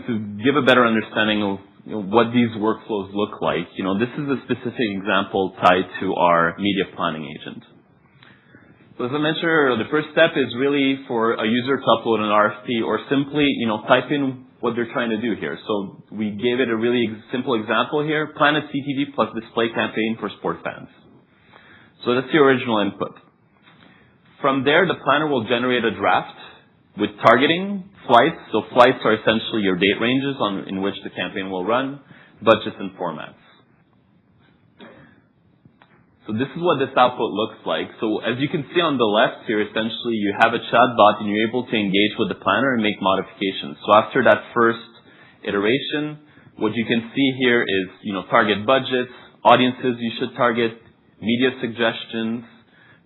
to give a better understanding of what these workflows look like. This is a specific example tied to our media planning agent. So as I mentioned earlier, the first step is really for a user to upload an RFP or simply, type in what they're trying to do here. So we gave it a really simple example here, plan a CTV plus display campaign for sport fans. So that's the original input. From there, the planner will generate a draft with targeting, flights. So flights are essentially your date ranges in which the campaign will run, budgets and formats. So this is what this output looks like. So as you can see on the left here, essentially you have a chatbot and you're able to engage with the planner and make modifications. So after that first iteration, what you can see here is, target budgets, audiences you should target, media suggestions,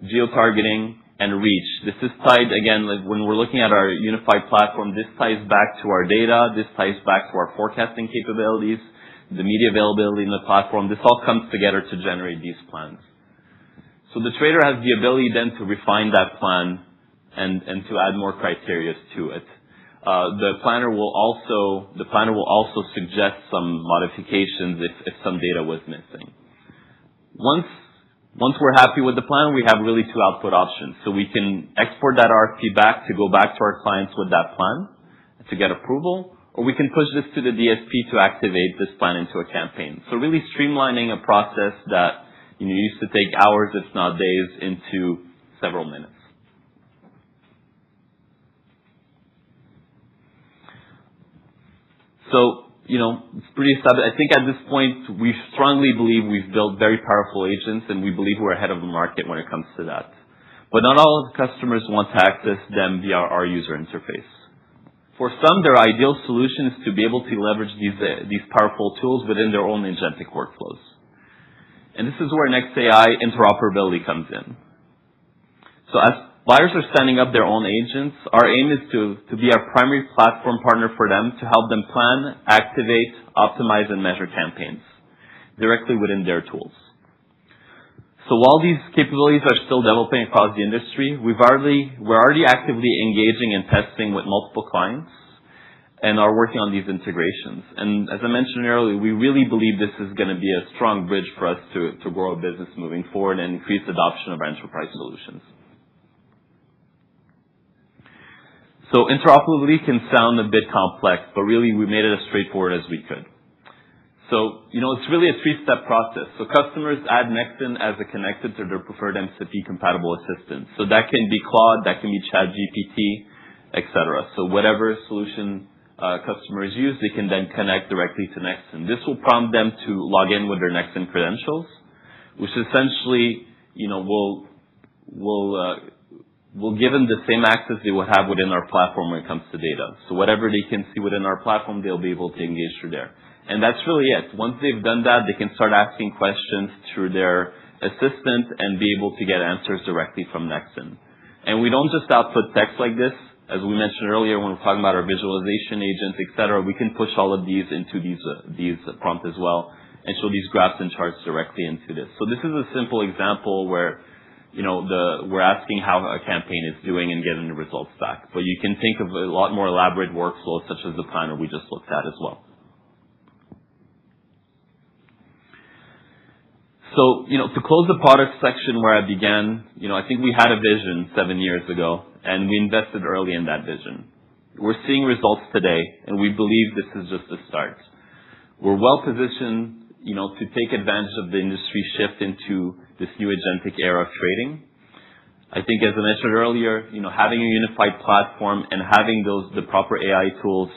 geo-targeting, and reach. This is tied, again, like when we're looking at our unified platform, this ties back to our data, this ties back to our forecasting capabilities, the media availability in the platform. This all comes together to generate these plans. So the trader has the ability then to refine that plan and to add more criteria to it. The planner will also suggest some modifications if some data was missing. Once we're happy with the plan, we have really two output options. So we can export that RFP back to go back to our clients with that plan to get approval, or we can push this to the DSP to activate this plan into a campaign. So really streamlining a process that used to take hours, if not days, into several minutes. So, it's pretty established. I think at this point, we strongly believe we've built very powerful agents, and we believe we're ahead of the market when it comes to that. But not all of the customers want to access them via our user interface. For some, their ideal solution is to be able to leverage these powerful tools within their own agentic workflows. And this is where NexAI interoperability comes in. So as buyers are standing up their own agents, our aim is to be our primary platform partner for them to help them plan, activate, optimize, and measure campaigns directly within their tools. So while these capabilities are still developing across the industry, we're already actively engaging and testing with multiple clients and are working on these integrations. And as I mentioned earlier, we really believe this is going to be a strong bridge for us to grow a business moving forward and increase adoption of our enterprise solutions. So interoperability can sound a bit complex, but really we made it as straightforward as we could. So, it's really a three-step process. So customers add Nexxen as a connected to their preferred MCP compatible assistant. So that can be Claude, that can be ChatGPT, etc. So whatever solution customers use, they can then connect directly to Nexxen. This will prompt them to log in with their Nexxen credentials, which essentially, will give them the same access they would have within our platform when it comes to data. So whatever they can see within our platform, they'll be able to engage through there. And that's really it. Once they've done that, they can start asking questions through their assistant and be able to get answers directly from Nexxen. And we don't just output text like this. As we mentioned earlier, when we're talking about our visualization agents, etc., we can push all of these into these prompts as well and show these graphs and charts directly into this. So this is a simple example where, we're asking how a campaign is doing and getting the results back. But you can think of a lot more elaborate workflows such as the planner we just looked at as well. So, to close the product section where I began, I think we had a vision 7 years ago, and we invested early in that vision. We're seeing results today, and we believe this is just the start. We're well positioned, to take advantage of the industry shift into this new agentic era of trading. I think, as I mentioned earlier, having a unified platform and having the proper AI tools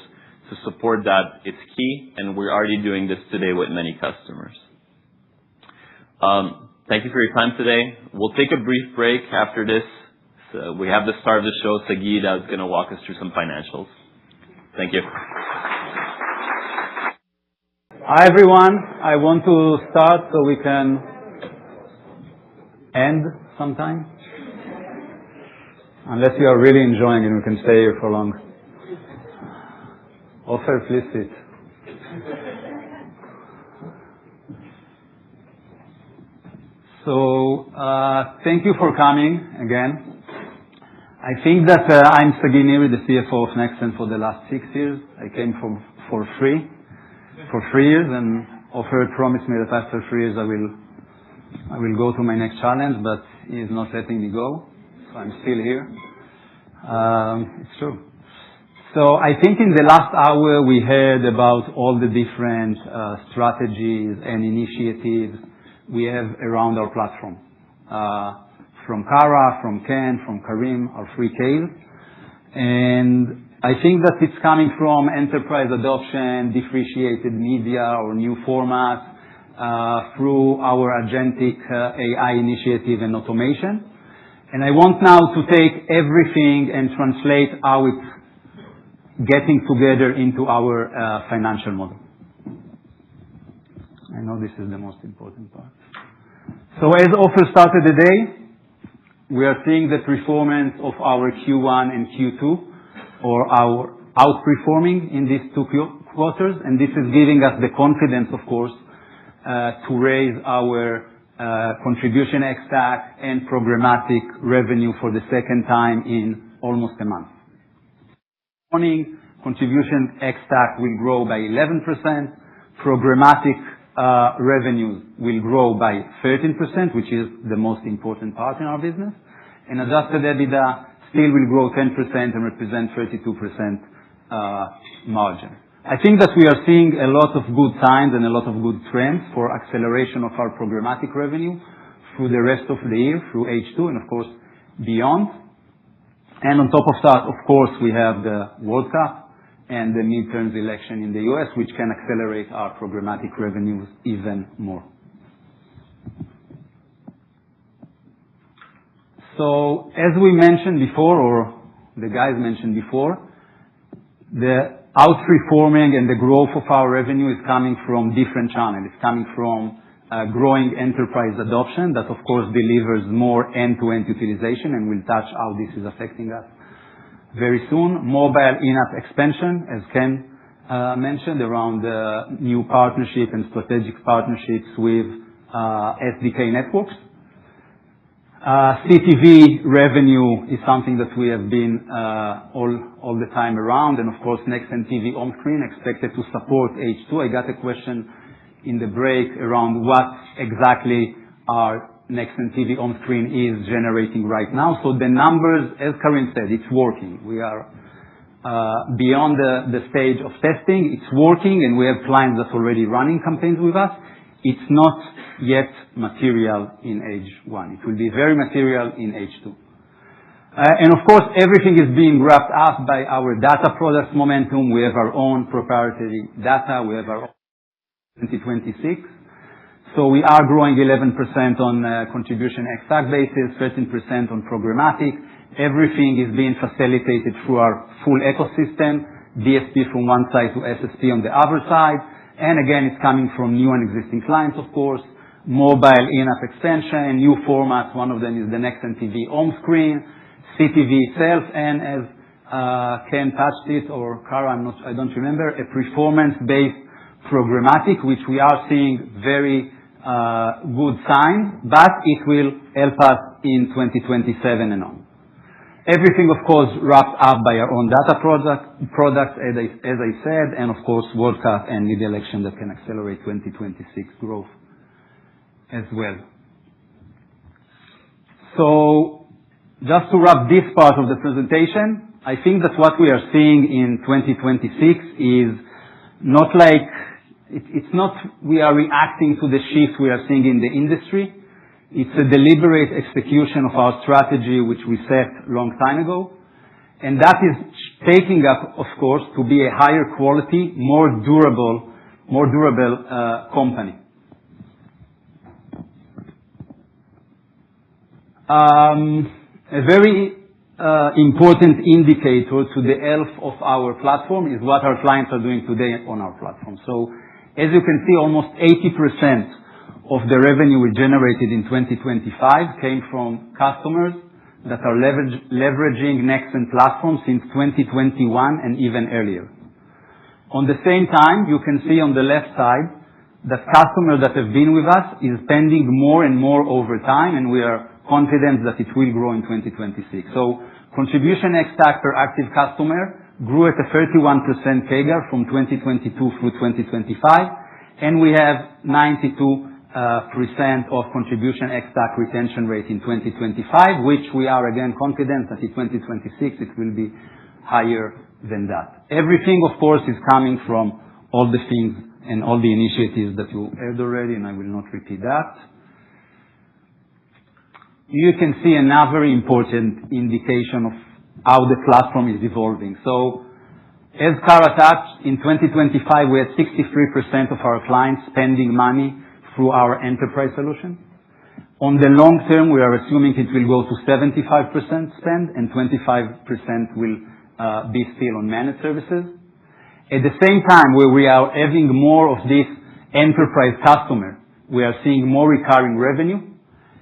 to support that, it's key, and we're already doing this today with many customers. Thank you for your time today. We'll take a brief break after this. So we have the star of the show, Sagid, that's going to walk us through some financials. Thank you. Hi, everyone. I want to start so we can end sometime. Unless you are really enjoying it, we can stay here for long. Offer, please sit. So, thank you for coming again. I think that I'm Sagid Niri, the CFO of Nexxen for the last 6 years. I came for free for 3 years, and Offer promised me that after 3 years I will go to my next challenge, but he is not letting me go. So I'm still here. It's true. So I think in the last hour we heard about all the different strategies and initiatives we have around our platform. From Kara, from Ken, from Karim, our 3Ks. And I think that it's coming from enterprise adoption, differentiated media or new formats, through our agentic AI initiative and automation. And I want now to take everything and translate how it's getting together into our financial model. I know this is the most important part. So as Offer started the day, we are seeing the performance of our Q1 and Q2, or our outperforming in these 2 quarters, and this is giving us the confidence, of course, to raise our contribution ex-TAC and programmatic revenue for the second time in almost a month. Morning, contribution ex-TAC will grow by 11%. Programmatic revenues will grow by 13%, which is the most important part in our business. And adjusted EBITDA still will grow 10% and represent 32% margin. I think that we are seeing a lot of good signs and a lot of good trends for acceleration of our programmatic revenue through the rest of the year, through H2, and of course, beyond. And on top of that, of course, we have the World Cup and the midterms election in the US, which can accelerate our programmatic revenues even more. So, as we mentioned before, or the guys mentioned before, the outperforming and the growth of our revenue is coming from different channels. It's coming from growing enterprise adoption that, of course, delivers more end-to-end utilization, and we'll touch how this is affecting us very soon. Mobile in-app expansion, as Ken mentioned, around the new partnership and strategic partnerships with SDK networks. CTV revenue is something that we have been all the time around, and of course, Nexxen TV home screen expected to support H2. I got a question in the break around what exactly our Nexxen TV home screen is generating right now. So the numbers, as Karim said, it's working. We are beyond the stage of testing. It's working, and we have clients that's already running campaigns with us. It's not yet material in H1. It will be very material in H2. And of course, everything is being wrapped up by our data products momentum. We have our own proprietary data. We have our own 2026. So we are growing 11% on contribution ex-TAC basis, 13% on programmatic. Everything is being facilitated through our full ecosystem, DSP from one side to SSP on the other side. And again, it's coming from new and existing clients, of course. Mobile in-app expansion, new formats. One of them is the Nexxen TV home screen, CTV itself, and as Ken touched it, or Kara, I don't remember, a performance-based programmatic, which we are seeing very good signs, but it will help us in 2027 and on. Everything, of course, wrapped up by our own data products, as I said, and of course, World Cup and mid-election that can accelerate 2026 growth as well. So, just to wrap this part of the presentation, I think that what we are seeing in 2026 is not like, it's not we are reacting to the shift we are seeing in the industry. It's a deliberate execution of our strategy, which we set a long time ago. And that is taking us, of course, to be a higher quality, more durable company. A very important indicator to the health of our platform is what our clients are doing today on our platform. So, as you can see, almost 80% of the revenue we generated in 2025 came from customers that are leveraging Nexxen platform since 2021 and even earlier. On the same time, you can see on the left side that customers that have been with us is spending more and more over time, and we are confident that it will grow in 2026. So contribution ex-TAC per active customer grew at a 31% CAGR from 2022 through 2025, and we have 92% of contribution ex-TAC retention rate in 2025, which we are again confident that in 2026 it will be higher than that. Everything, of course, is coming from all the things and all the initiatives that you heard already, and I will not repeat that. You can see another important indication of how the platform is evolving. So, as Kara touched, in 2025 we had 63% of our clients spending money through our enterprise solution. On the long term, we are assuming it will go to 75% spend and 25% will be still on managed services. At the same time, where we are having more of this enterprise customer, we are seeing more recurring revenue.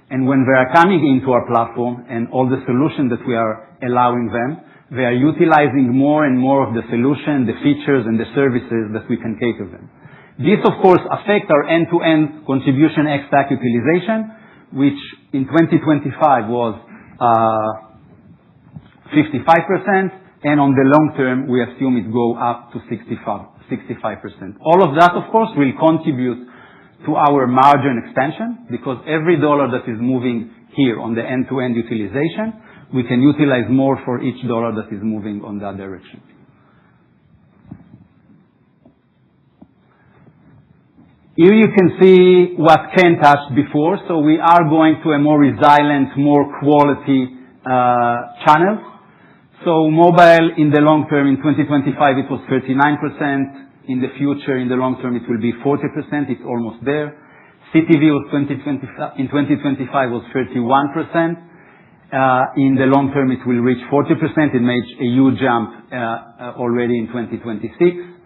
And when they are coming into our platform and all the solutions that we are allowing them, they are utilizing more and more of the solution, the features, and the services that we can cater them. This, of course, affects our end-to-end contribution ex-TAC utilization, which in 2025 was 55%, and on the long term, we assume it go up to 65%. All of that, of course, will contribute to our margin expansion, because every dollar that is moving here on the end-to-end utilization, we can utilize more for each dollar that is moving on that direction. Here you can see what Ken touched before. So we are going to a more resilient, more quality channel. So mobile in the long term, in 2025, it was 39%. In the future, in the long term, it will be 40%. It's almost there. CTV was in 2025 was 31%. In the long term, it will reach 40%. It made a huge jump already in 2026.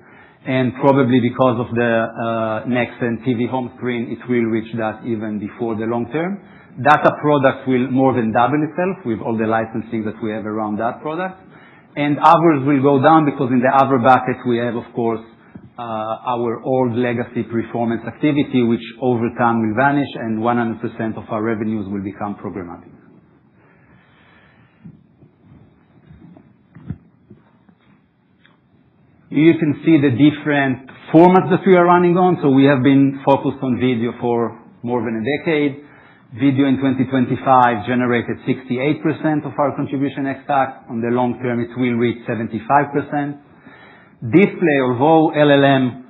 And probably because of the Nexxen TV home screen, it will reach that even before the long term. Data product will more than double itself with all the licensing that we have around that product. And others will go down because in the other bucket, we have, of course, our old legacy performance activity, which over time will vanish, and 100% of our revenues will become programmatic. You can see the different formats that we are running on. So we have been focused on video for more than a decade. Video in 2025 generated 68% of our contribution ex-TAC. On the long term, it will reach 75%. Display, although LLM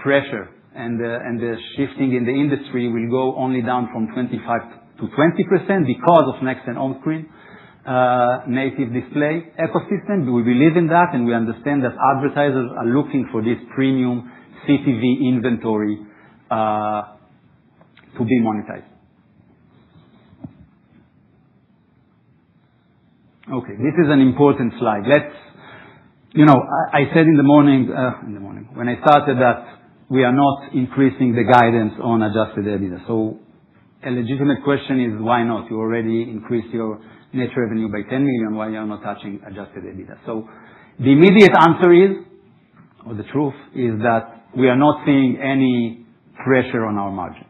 pressure and the shifting in the industry will go only down from 25 to 20% because of Nexxen on-screen native display ecosystem. We believe in that, and we understand that advertisers are looking for this premium CTV inventory to be monetized. Okay, this is an important slide. I said in the morning, when I started that we are not increasing the guidance on adjusted EBITDA. So a legitimate question is, why not? You already increased your net revenue by 10 million. Why are you not touching adjusted EBITDA? So the immediate answer is, or the truth is that we are not seeing any pressure on our margin.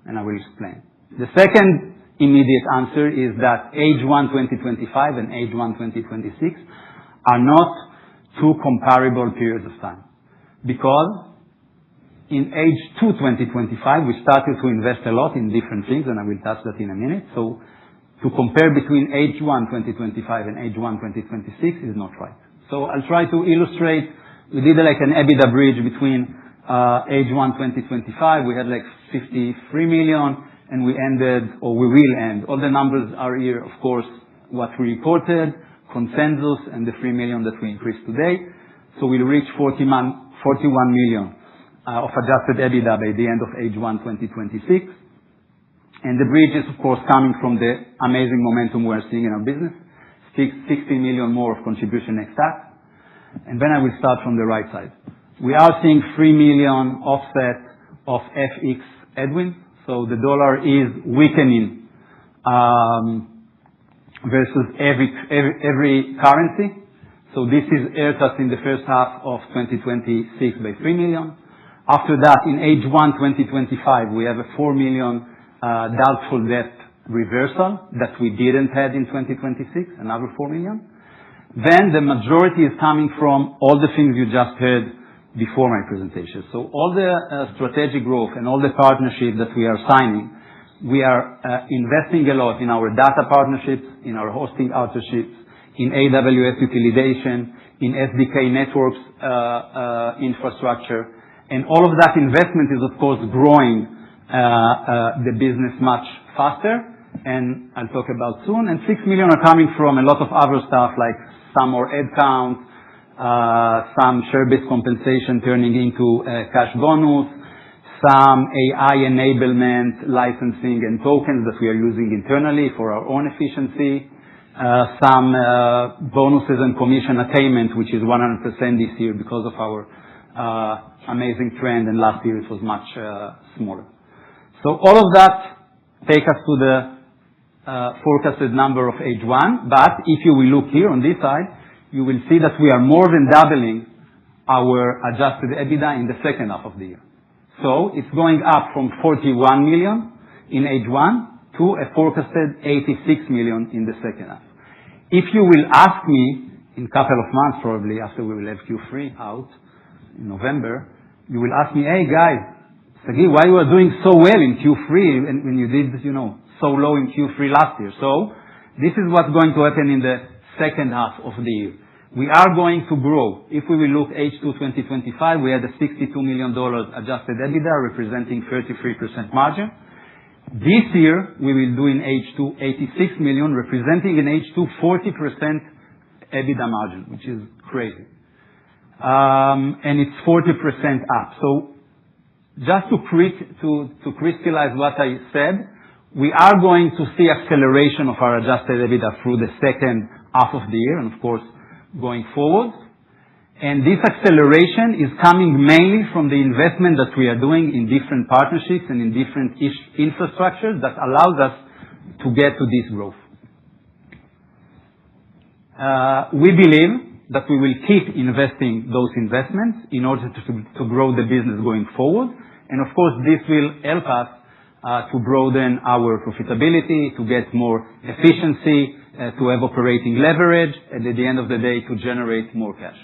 And I will explain. The second immediate answer is that H1 2025 and H1 2026 are not two comparable periods of time. Because in H2 2025, we started to invest a lot in different things, and I will touch that in a minute. So to compare between H1 2025 and H1 2026 is not right. So I'll try to illustrate. We did like an EBITDA bridge between H1 2025. We had like 53 million, and we will end. All the numbers are here, of course, what we reported, consensus, and the $3 million that we increased today. So we'll reach $41 million of adjusted EBITDA by the end of H1 2026. And the bridge is, of course, coming from the amazing momentum we're seeing in our business, $60 million more of contribution ex-TAC. And then I will start from the right side. We are seeing $3 million offset of FX headwind. So the dollar is weakening versus every currency. So this is hurt us in the first half of 2026 by $3 million. After that, in H1 2025, we have a $4 million doubtful debt reversal that we didn't have in 2026, another $4 million. Then the majority is coming from all the things you just heard before my presentation. So all the strategic growth and all the partnerships that we are signing, we are investing a lot in our data partnerships, in our hosting partnerships, in AWS utilization, in SDK networks infrastructure. And all of that investment is, of course, growing the business much faster, and I'll talk about soon. And $6 million are coming from a lot of other stuff, like some more head count, some share-based compensation turning into cash bonus, some AI enablement, licensing, and tokens that we are using internally for our own efficiency, some bonuses and commission attainment, which is 100% this year because of our amazing trend, and last year it was much smaller. So all of that take us to the forecasted number of H1. But if you will look here on this side, you will see that we are more than doubling our adjusted EBITDA in the second half of the year. So it's going up from $41 million in H1 to a forecasted $86 million in the second half. If you will ask me in a couple of months, probably after we will have Q3 out in November, you will ask me, hey guys, Sagi, why you are doing so well in Q3 and when you did, so low in Q3 last year? So this is what's going to happen in the second half of the year. We are going to grow. If we will look H2 2025, we had a $62 million adjusted EBITDA representing 33% margin. This year, we will do in H2 $86 million, representing in H2 40% EBITDA margin, which is crazy. And it's 40% up. So just to crystallize what I said, we are going to see acceleration of our adjusted EBITDA through the second half of the year, and of course, going forward. And this acceleration is coming mainly from the investment that we are doing in different partnerships and in different infrastructures that allows us to get to this growth. We believe that we will keep investing those investments in order to grow the business going forward. And of course, this will help us to broaden our profitability, to get more efficiency, to have operating leverage, and at the end of the day, to generate more cash.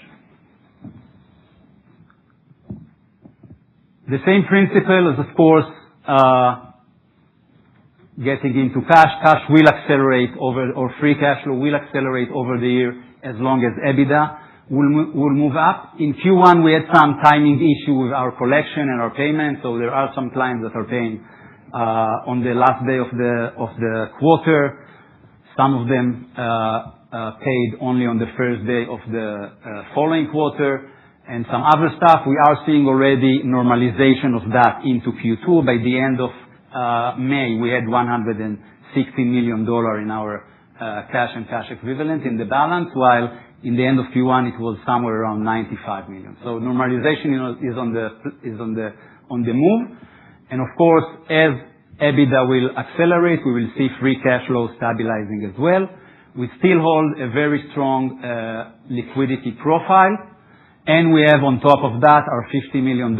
The same principle is, of course, getting into cash. Cash will accelerate or free cash flow will accelerate over the year as long as EBITDA will move up. In Q1, we had some timing issue with our collection and our payment, so there are some clients that are paying on the last day of the quarter. Some of them paid only on the first day of the following quarter, and some other stuff. We are seeing already normalization of that into Q2. By the end of May, we had $160 million in our cash and cash equivalent in the balance, while in the end of Q1 it was somewhere around $95 million. So normalization is on the move, and of course, as EBITDA will accelerate, we will see free cash flow stabilizing as well. We still hold a very strong liquidity profile, and we have on top of that our $50 million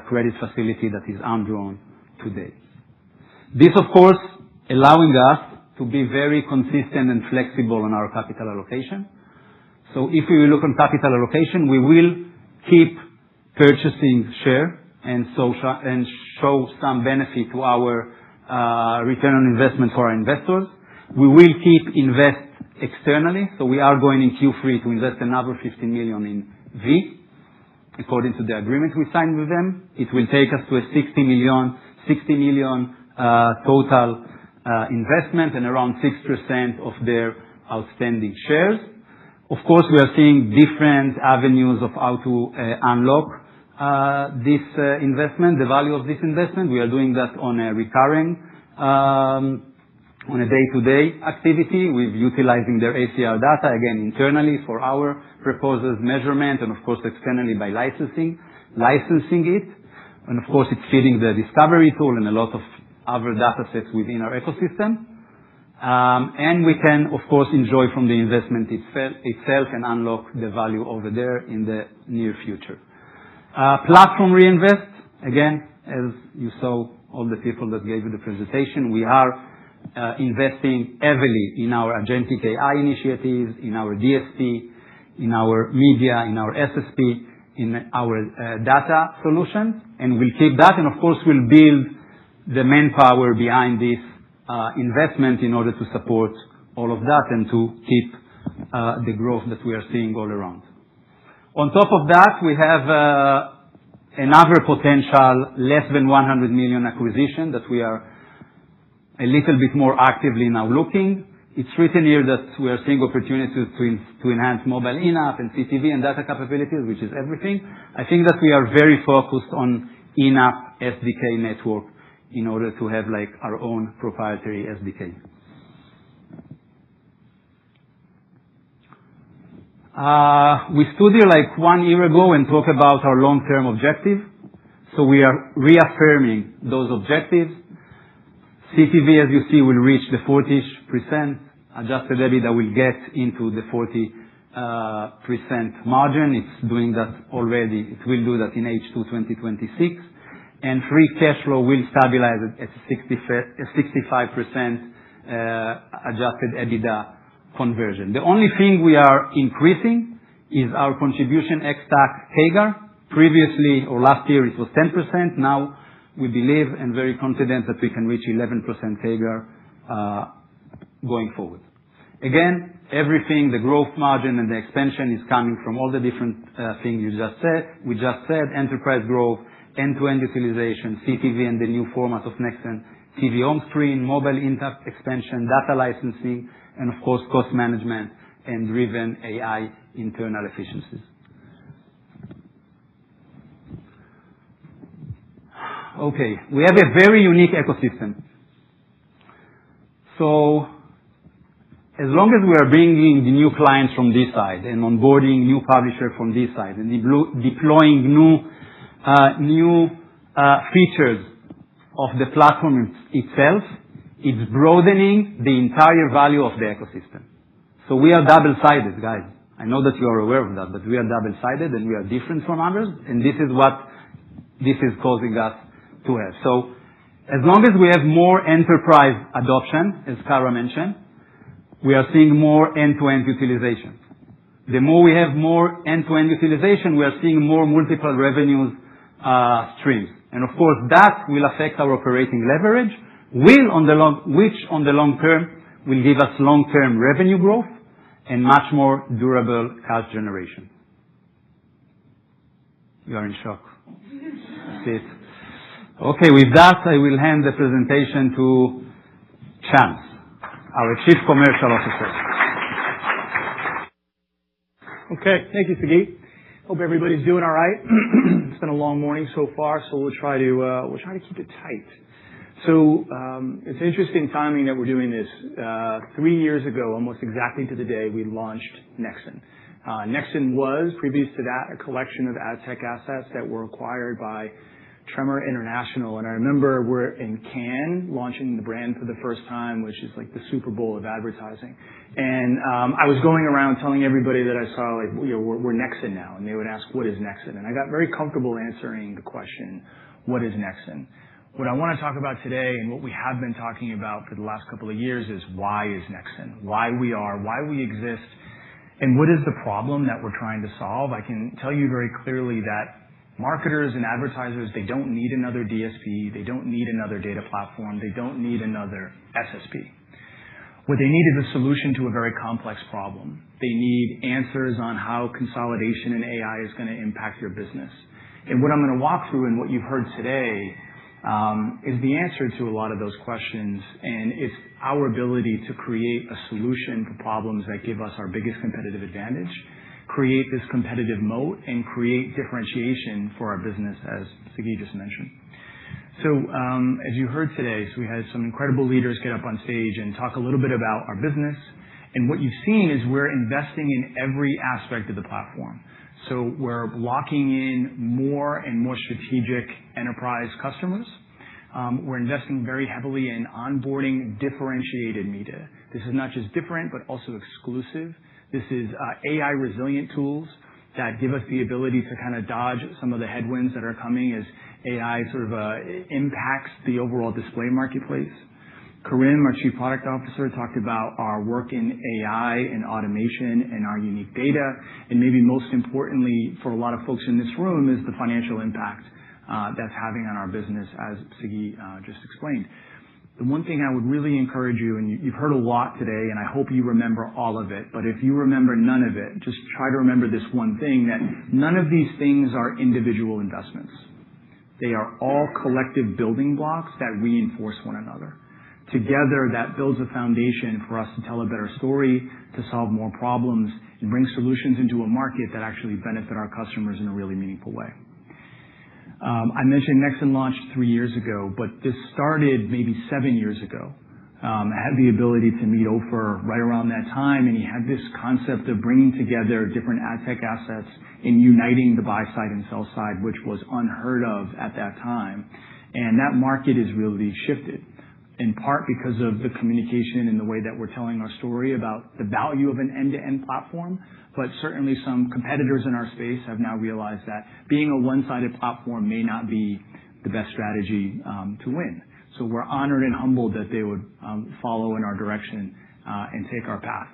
credit facility that is undrawn today. This, of course, allowing us to be very consistent and flexible on our capital allocation. So if we look on capital allocation, we will keep purchasing share and show some benefit to our return on investment for our investors. We will keep invest externally. So we are going in Q3 to invest another $15 million in V, according to the agreement we signed with them. It will take us to a $60 million total investment and around 6% of their outstanding shares. Of course, we are seeing different avenues of how to unlock this investment, the value of this investment. We are doing that on a recurring, on a day-to-day activity with utilizing their ACR data, again, internally for our purposes, measurement, and of course, externally by licensing it. And of course, it's feeding the discovery tool and a lot of other data sets within our ecosystem. And we can, of course, enjoy from the investment itself and unlock the value over there in the near future. Platform reinvest, again, as you saw all the people that gave you the presentation, we are investing heavily in our agentic AI initiatives, in our DSP, in our media, in our SSP, in our data solutions, and we'll keep that. And of course, we'll build the manpower behind this investment in order to support all of that and to keep the growth that we are seeing all around. On top of that, we have another potential less than $100 million acquisition that we are a little bit more actively now looking. It's written here that we are seeing opportunities to enhance mobile in-app and CTV and data capabilities, which is everything. I think that we are very focused on in-app SDK network in order to have like our own proprietary SDK. We stood here like 1 year ago and talked about our long-term objective. So we are reaffirming those objectives. CTV, as you see, will reach the 40% adjusted EBITDA will get into the 40% margin. It's doing that already. It will do that in H2 2026. And free cash flow will stabilize at 65% adjusted EBITDA conversion. The only thing we are increasing is our contribution ex-TAC CAGR. Previously, or last year, it was 10%. Now, we believe and very confident that we can reach 11% CAGR going forward. Again, everything, the growth margin and the expansion is coming from all the different things you just said. We just said enterprise growth, end-to-end utilization, CTV and the new format of Nexxen, TV home screen, mobile in-app expansion, data licensing, and of course, cost management and driven AI internal efficiencies. Okay, we have a very unique ecosystem. So as long as we are bringing the new clients from this side and onboarding new publishers from this side and deploying new features of the platform itself, it's broadening the entire value of the ecosystem. So we are double-sided, guys. I know that you are aware of that, but we are double-sided and we are different from others, and this is what this is causing us to have. So as long as we have more enterprise adoption, as Kara mentioned, we are seeing more end-to-end utilization. The more we have more end-to-end utilization, we are seeing more multiple revenues streams. And of course, that will affect our operating leverage, which on the long term will give us long-term revenue growth and much more durable cash generation. You are in shock. That's it. Okay, with that, I will hand the presentation to Chance, our Chief Commercial Officer. Okay, thank you, Sagi. Hope everybody's doing all right. It's been a long morning so far, so we'll try to keep it tight. So it's interesting timing that we're doing this. 3 years ago, almost exactly to the day, we launched Nexxen. Nexxen was, previous to that, a collection of ad tech assets that were acquired by Tremor International. And I remember we're in Cannes launching the brand for the first time, which is like the Super Bowl of advertising. And I was going around telling everybody that I saw, like, we're Nexxen now. And they would ask, what is Nexxen? And I got very comfortable answering the question, what is Nexxen? What I want to talk about today and what we have been talking about for the last couple of years is why is Nexxen? Why we are, why we exist, and what is the problem that we're trying to solve? I can tell you very clearly that marketers and advertisers, they don't need another DSP. They don't need another data platform. They don't need another SSP. What they need is a solution to a very complex problem. They need answers on how consolidation and AI is going to impact your business. And what I'm going to walk through and what you've heard today is the answer to a lot of those questions, and it's our ability to create a solution for problems that give us our biggest competitive advantage, create this competitive moat, and create differentiation for our business, as Sagi just mentioned. As you heard today, we had some incredible leaders get up on stage and talk a little bit about our business. What you've seen is we're investing in every aspect of the platform. We're locking in more and more strategic enterprise customers. We're investing very heavily in onboarding differentiated media. This is not just different, but also exclusive. This is AI resilient tools that give us the ability to kind of dodge some of the headwinds that are coming as AI sort of impacts the overall display marketplace. Karim, our Chief Product Officer, talked about our work in AI and automation and our unique data. Maybe most importantly for a lot of folks in this room is the financial impact that's having on our business, as Sagi just explained. The one thing I would really encourage you, and you've heard a lot today, and I hope you remember all of it, but if you remember none of it, just try to remember this one thing, that none of these things are individual investments. They are all collective building blocks that reinforce one another. Together, that builds a foundation for us to tell a better story, to solve more problems, and bring solutions into a market that actually benefit our customers in a really meaningful way. I mentioned Nexxen launched 3 years ago, but this started maybe 7 years ago. I had the ability to meet Ofer right around that time, and he had this concept of bringing together different ad tech assets and uniting the buy side and sell side, which was unheard of at that time. That market has really shifted, in part because of the communication and the way that we're telling our story about the value of an end-to-end platform. Certainly some competitors in our space have now realized that being a one-sided platform may not be the best strategy to win. We're honored and humbled that they would follow in our direction and take our path.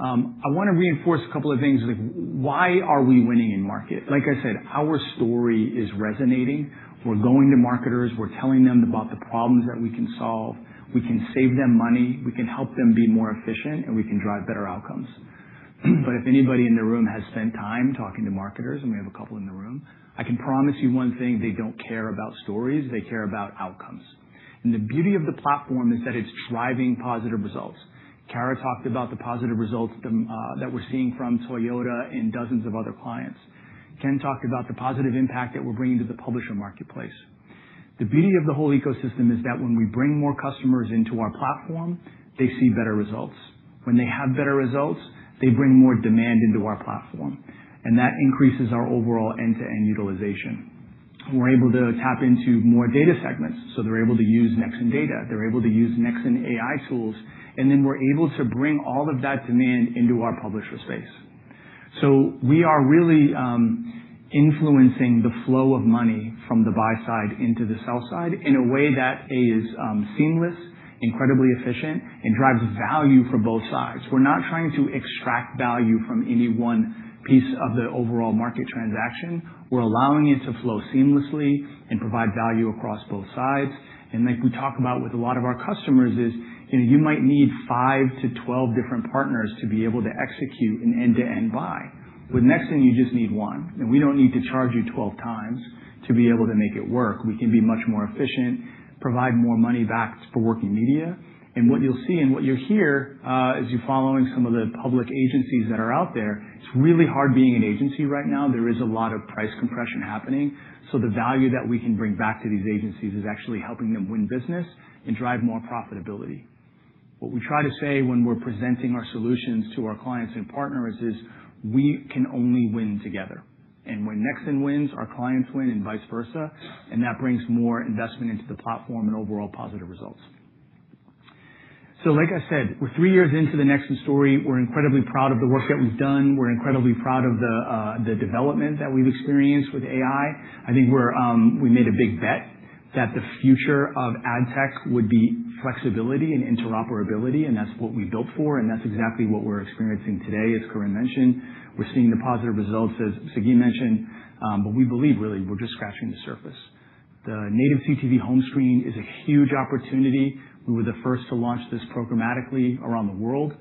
I want to reinforce a couple of things, like why are we winning in market? Like I said, our story is resonating. We're going to marketers, we're telling them about the problems that we can solve. We can save them money, we can help them be more efficient, and we can drive better outcomes. If anybody in the room has spent time talking to marketers, and we have a couple in the room, I can promise you one thing, they don't care about stories, they care about outcomes. The beauty of the platform is that it's driving positive results. Kara talked about the positive results that we're seeing from Toyota and dozens of other clients. Ken talked about the positive impact that we're bringing to the publisher marketplace. The beauty of the whole ecosystem is that when we bring more customers into our platform, they see better results. When they have better results, they bring more demand into our platform, and that increases our overall end-to-end utilization. We're able to tap into more data segments, so they're able to use Nexxen data, they're able to use Nexxen AI tools, and then we're able to bring all of that demand into our publisher space. We are really influencing the flow of money from the buy side into the sell side in a way that is seamless, incredibly efficient, and drives value for both sides. We're not trying to extract value from any one piece of the overall market transaction. We're allowing it to flow seamlessly and provide value across both sides. Like we talk about with a lot of our customers is, you might need 5 to 12 different partners to be able to execute an end-to-end buy. With Nexxen, you just need one, and we don't need to charge you 12 times to be able to make it work. We can be much more efficient, provide more money back for working media. What you'll see and what you'll hear as you're following some of the public agencies that are out there, it's really hard being an agency right now. There is a lot of price compression happening. The value that we can bring back to these agencies is actually helping them win business and drive more profitability. What we try to say when we're presenting our solutions to our clients and partners is we can only win together. When Nexxen wins, our clients win and vice versa, and that brings more investment into the platform and overall positive results. Like I said, we're 3 years into the Nexxen story. We're incredibly proud of the work that we've done. We're incredibly proud of the development that we've experienced with AI. I think we made a big bet that the future of ad tech would be flexibility and interoperability, and that's what we built for, and that's exactly what we're experiencing today, as Karim mentioned. We're seeing the positive results, as Sagi mentioned, but we believe really we're just scratching the surface. The native CTV home screen is a huge opportunity. We were the first to launch this programmatically around the world.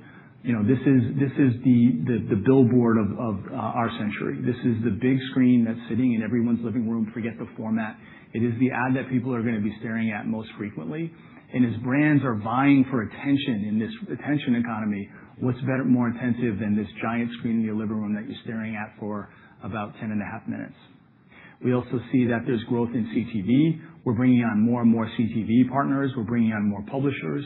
This is the billboard of our century. This is the big screen that's sitting in everyone's living room. Forget the format. It is the ad that people are going to be staring at most frequently. And as brands are vying for attention in this attention economy, what's better, more intensive than this giant screen in your living room that you're staring at for about 10 and a half minutes? We also see that there's growth in CTV. We're bringing on more and more CTV partners. We're bringing on more publishers.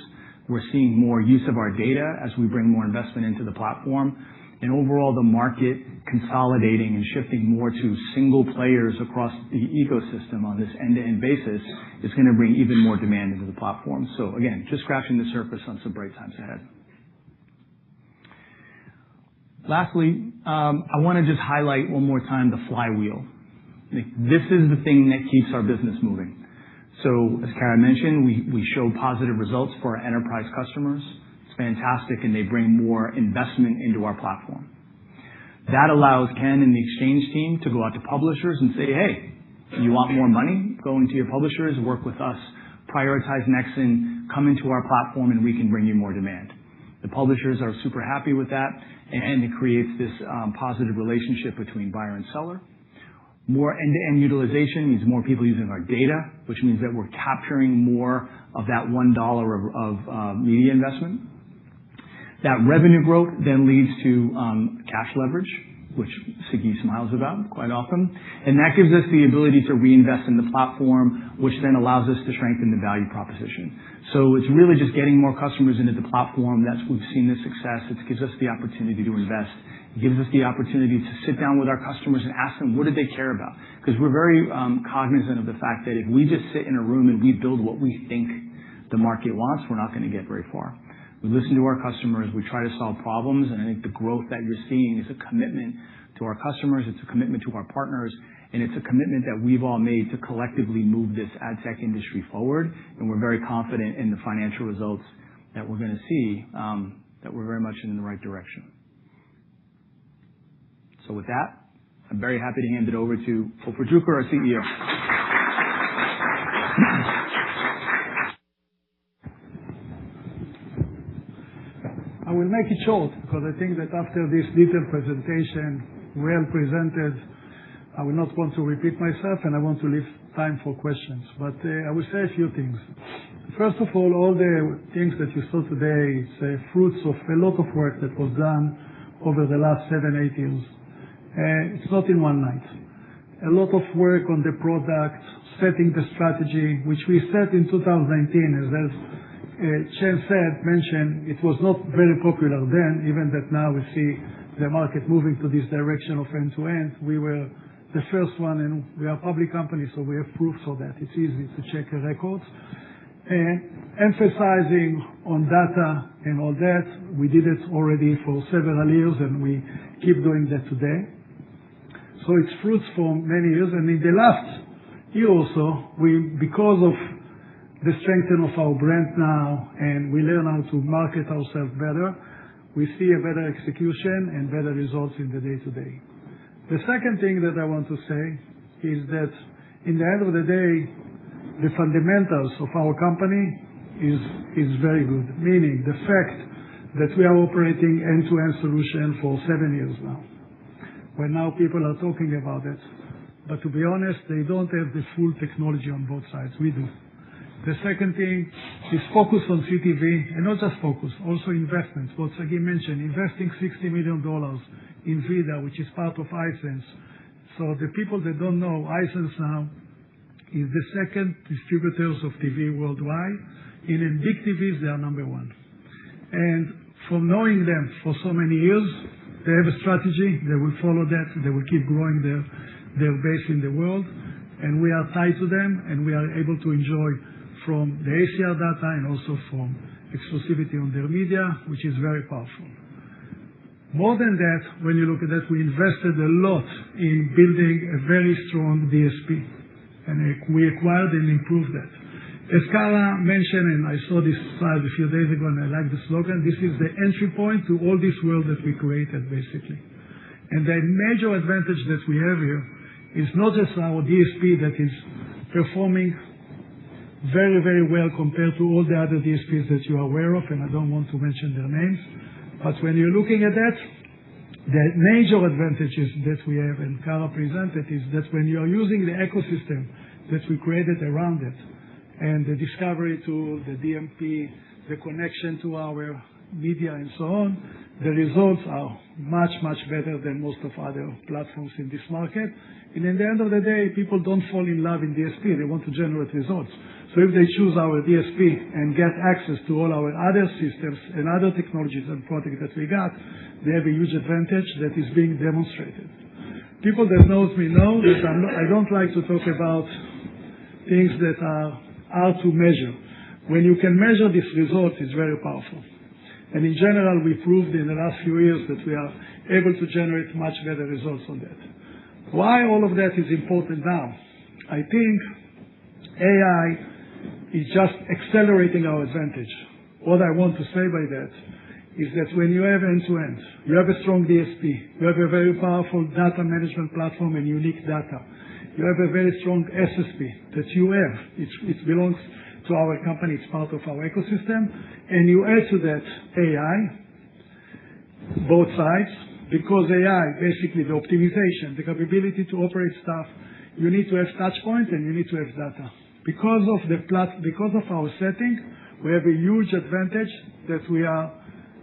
We're seeing more use of our data as we bring more investment into the platform. And overall, the market consolidating and shifting more to single players across the ecosystem on this end-to-end basis is going to bring even more demand into the platform. So again, just scratching the surface on some bright times ahead. Lastly, I want to just highlight one more time the flywheel. This is the thing that keeps our business moving. So as Kara mentioned, we show positive results for our enterprise customers. It's fantastic, and they bring more investment into our platform. That allows Ken and the exchange team to go out to publishers and say, hey, you want more money? Go into your publishers, work with us, prioritize Nexxen, come into our platform, and we can bring you more demand. The publishers are super happy with that, and it creates this positive relationship between buyer and seller. More end-to-end utilization means more people using our data, which means that we're capturing more of that $1 of media investment. That revenue growth then leads to cash leverage, which Sagi smiles about quite often. And that gives us the ability to reinvest in the platform, which then allows us to strengthen the value proposition. So it's really just getting more customers into the platform. We've seen the success. It gives us the opportunity to invest. It gives us the opportunity to sit down with our customers and ask them, what do they care about? Because we're very cognizant of the fact that if we just sit in a room and we build what we think the market wants, we're not going to get very far. We listen to our customers. We try to solve problems. And I think the growth that you're seeing is a commitment to our customers. It's a commitment to our partners. And it's a commitment that we've all made to collectively move this ad tech industry forward. And we're very confident in the financial results that we're going to see, that we're very much in the right direction. So with that, I'm very happy to hand it over to Ofer Druker, our CEO. I will make it short because I think that after this detailed presentation, well presented, I will not want to repeat myself, and I want to leave time for questions. But I will say a few things. First of all the things that you saw today, it's fruits of a lot of work that was done over the last 7-8 years. It's not in one night. A lot of work on the product, setting the strategy, which we set in 2019, as Chen mentioned, it was not very popular then, even that now we see the market moving to this direction of end-to-end. We were the first one, and we are a public company, so we have proof of that. It's easy to check the records. Emphasizing on data and all that, we did it already for several years, and we keep doing that today. So it's fruits for many years. And in the last year or so, because of the strength of our brand now, and we learn how to market ourselves better, we see a better execution and better results in the day-to-day. The second thing that I want to say is that in the end of the day, the fundamentals of our company is very good, meaning the fact that we are operating end-to-end solution for 7 years now, when now people are talking about it. But to be honest, they don't have the full technology on both sides. We do. The second thing is focus on CTV, and not just focus, also investments. What Sagi mentioned, investing $60 million in VIDAA, which is part of iSense. So the people that don't know, iSense now is the second distributors of TV worldwide. In big TVs, they are number one. And from knowing them for so many years, they have a strategy. They will follow that. They will keep growing their base in the world. And we are tied to them, and we are able to enjoy from the ACR data and also from exclusivity on their media, which is very powerful. More than that, when you look at that, we invested a lot in building a very strong DSP, and we acquired and improved that. As Kara mentioned, and I saw this slide a few days ago, and I like the slogan, this is the entry point to all this world that we created, basically. And the major advantage that we have here is not just our DSP that is performing very, very well compared to all the other DSPs that you are aware of, and I don't want to mention their names, But when you're looking at that, the major advantages that we have, and Kara presented, is that when you are using the ecosystem that we created around it, and the discovery tool, the DMP, the connection to our media and so on, the results are much, much better than most of other platforms in this market. And in the end of the day, people don't fall in love in DSP. They want to generate results. So if they choose our DSP and get access to all our other systems and other technologies and products that we got, they have a huge advantage that is being demonstrated. People that knows me know that I don't like to talk about things that are hard to measure. When you can measure these results, it's very powerful. And in general, we proved in the last few years that we are able to generate much better results on that. Why all of that is important now? I think AI is just accelerating our advantage. What I want to say by that is that when you have end-to-end, you have a strong DSP, you have a very powerful data management platform and unique data. You have a very strong SSP that you have. It belongs to our company. It's part of our ecosystem. And you add to that AI, both sides, because AI, basically the optimization, the capability to operate stuff, you need to have touch point and you need to have data. Because of our setting, we have a huge advantage that we are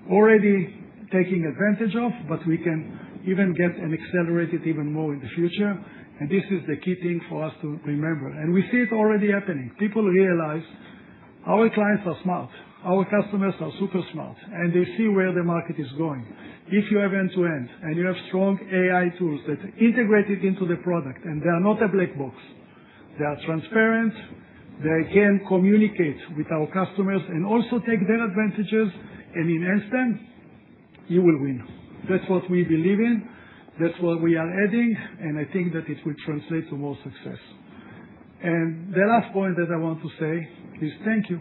already taking advantage of, but we can even get and accelerate it even more in the future. And this is the key thing for us to remember. And we see it already happening. People realize our clients are smart. Our customers are super smart, and they see where the market is going. If you have end-to-end and you have strong AI tools that integrate it into the product, and they are not a black box, they are transparent, they can communicate with our customers and also take their advantages and enhance them, you will win. That's what we believe in. That's what we are adding, and I think that it will translate to more success. And the last point that I want to say is thank you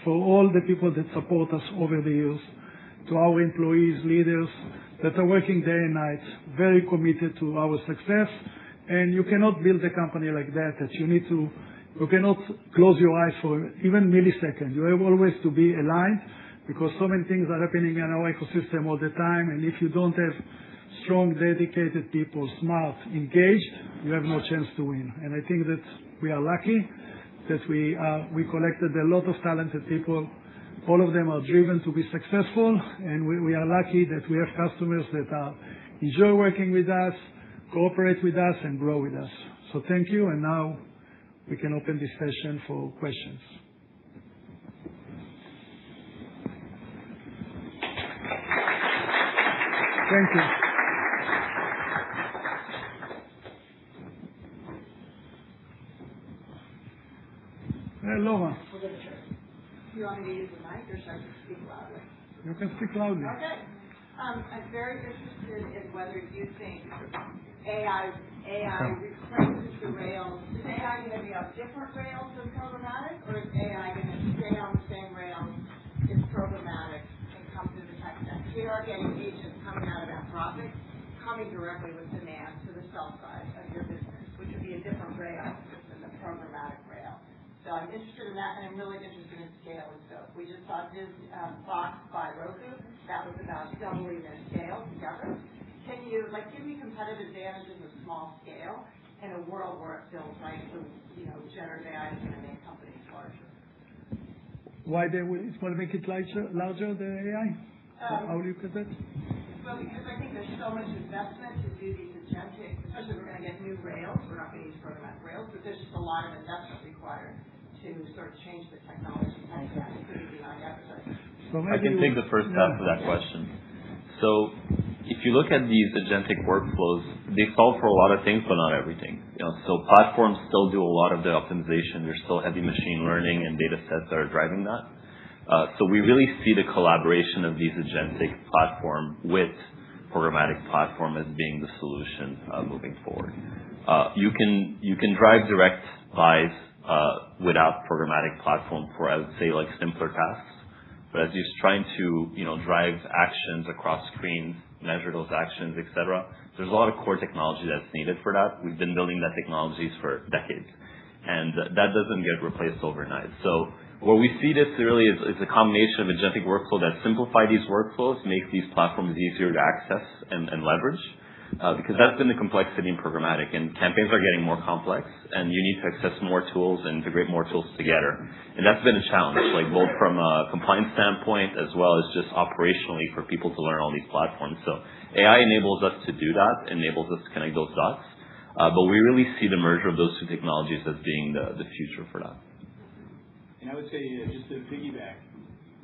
for all the people that support us over the years, to our employees, leaders that are working day and night, very committed to our success. And you cannot build a company like that you cannot close your eyes for even millisecond. You have always to be aligned because so many things are happening in our ecosystem all the time. And if you don't have strong, dedicated people, smart, engaged, you have no chance to win. And I think that we are lucky that we collected a lot of talented people. All of them are driven to be successful, and we are lucky that we have customers that enjoy working with us, cooperate with us, and grow with us. So thank you, and now we can open this session for questions. Thank you. Laura. Do you want me to use the mic or should I speak loudly? You can speak loudly. Okay. I'm very interested in whether you think AI replaces the rails. Is AI going to be on different rails than programmatic, or is AI going to stay on the same rails as programmatic and come through the tech stack? We are getting agents coming out of Anthropic, coming directly with demand to the sell side of your business, which would be a different rail than the programmatic rail. So I'm interested in that, and I'm really interested in scale and scope. We just saw this Fox by Roku. That was about doubling their scale together. Can you give me competitive advantages of small scale in a world where it feels like generative AI is going to make companies larger? Why it's going to make it larger, the AI? How do you put that? Well, because I think there's so much investment to do these agentic, especially if we're going to get new rails. We're not going to use programmatic rails, but there's just a lot of investment required to sort of change the technology including beyond advertising. I can take the first half of that question. So if you look at these agentic workflows, they solve for a lot of things, but not everything. So platforms still do a lot of the optimization. There's still heavy machine learning and data sets that are driving that. So we really see the collaboration of these agentic platform with programmatic platform as being the solution moving forward. You can drive direct buys without programmatic platform for, I would say, simpler tasks. But as you're trying to drive actions across screens, measure those actions, etc., there's a lot of core technology that's needed for that. We've been building that technologies for decades. and that doesn't get replaced overnight. So where we see this really is a combination of agentic workflow that simplify these workflows, make these platforms easier to access and leverage, because that's been the complexity in programmatic, and campaigns are getting more complex, and you need to access more tools and integrate more tools together. And that's been a challenge, like both from a compliance standpoint as well as just operationally for people to learn all these platforms. So AI enables us to do that, enables us to connect those dots. But we really see the merger of those two technologies as being the future for that. And I would say, just to piggyback,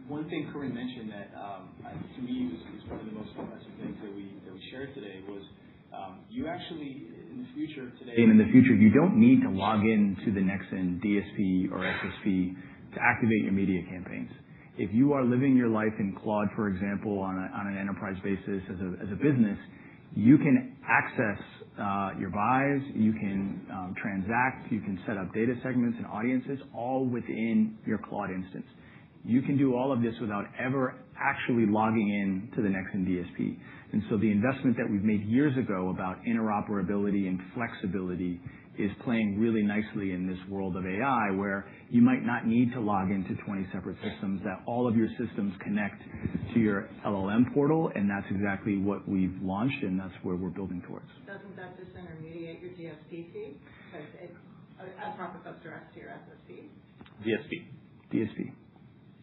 one thing Corinne mentioned that to me is one of the most impressive things that we shared today was you actually, in the future today, and in the future, you don't need to log in to the Nexxen DSP or SSP to activate your media campaigns. If you are living your life in Claude, for example, on an enterprise basis as a business, you can access your buys, you can transact, you can set up data segments and audiences all within your Claude instance. You can do all of this without ever actually logging in to the Nexxen DSP. And so the investment that we've made years ago about interoperability and flexibility is playing really nicely in this world of AI, where you might not need to log into 20 separate systems, that all of your systems connect to your LLM portal, and that's exactly what we've launched, and that's where we're building towards. Doesn't that disintermediate your DSP fee? Because Anthropic goes direct to your SSP. DSP.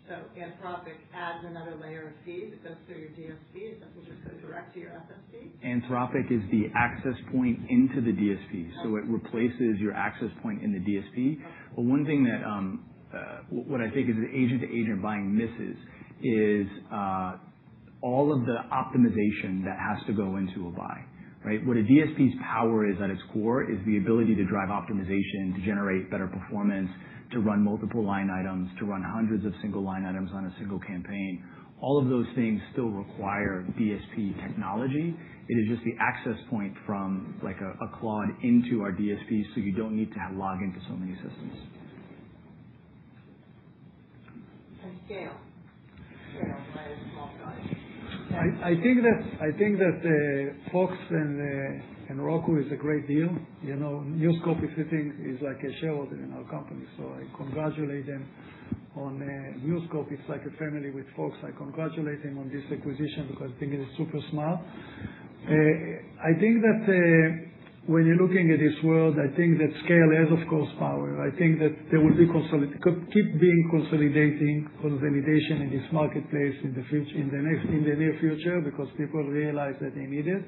So Anthropic adds another layer of fees. It goes through your DSP. It doesn't just go direct to your SSP. Anthropic is the access point into the DSP. So it replaces your access point in the DSP. But one thing that what I think is the agent-to-agent buying misses is all of the optimization that has to go into a buy. Right? What a DSP's power is at its core is the ability to drive optimization, to generate better performance, to run multiple line items, to run hundreds of single line items on a single campaign. All of those things still require DSP technology. It is just the access point from like a Claude into our DSP, so you don't need to log into so many systems. And scale. Right, small size. I think that Fox and Roku is a great deal. You know, News Corp is like a shareholder in our company, so I congratulate them on News Corp. It's like a family with Fox. I congratulate them on this acquisition because I think it is super smart. I think that when you're looking at this world, I think that scale has, of course, power. I think that there will be keep being consolidation in this marketplace in the future, in the near future, because people realize that they need it.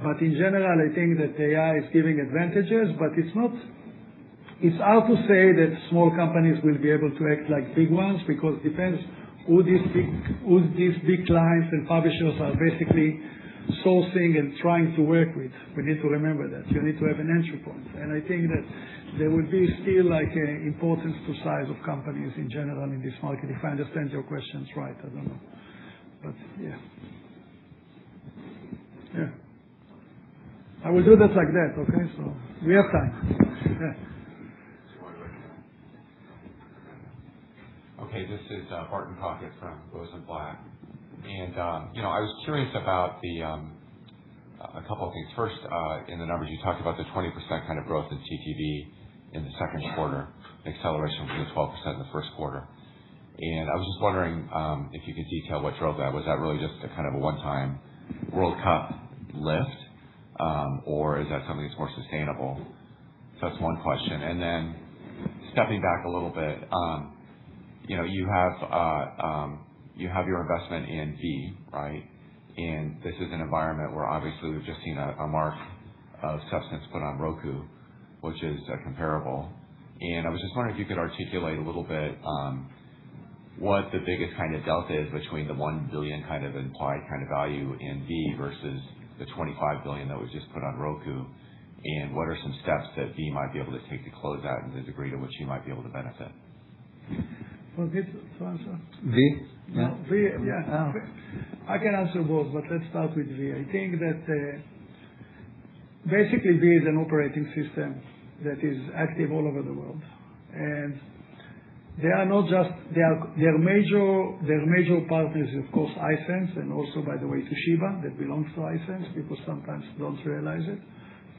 But in general, I think that AI is giving advantages, but it's hard to say that small companies will be able to act like big ones, because it depends who these big clients and publishers are basically sourcing and trying to work with. We need to remember that. You need to have an entry point. And I think that there will be still like importance to size of companies in general in this market, if I understand your questions right. I don't know. But yeah. Yeah. I will do that like that, okay? So we have time. Yeah. Okay, this is Barton Crockett from Rosenblatt. And, I was curious about a couple of things. First, in the numbers, you talked about the 20% kind of growth in CTV in the second quarter, acceleration from the 12% in the first quarter. And I was just wondering if you could detail what drove that. Was that really just a kind of a one-time World Cup lift, or is that something that's more sustainable? So that's one question. And then stepping back a little bit, you have your investment in V, right? And this is an environment where obviously we've just seen a mark of substance put on Roku, which is comparable. And I was just wondering if you could articulate a little bit what the biggest kind of delta is between the $1 billion kind of implied kind of value in V versus the $25 billion that was just put on Roku, and what are some steps that V might be able to take to close that and the degree to which you might be able to benefit? Okay, to answer? V? Yeah. V, yeah. I can answer both, but let's start with V. I think that basically V is an operating system that is active all over the world. And they are not just, their major partners, of course, iSense, and also, by the way, Toshiba, that belongs to iSense. People sometimes don't realize it,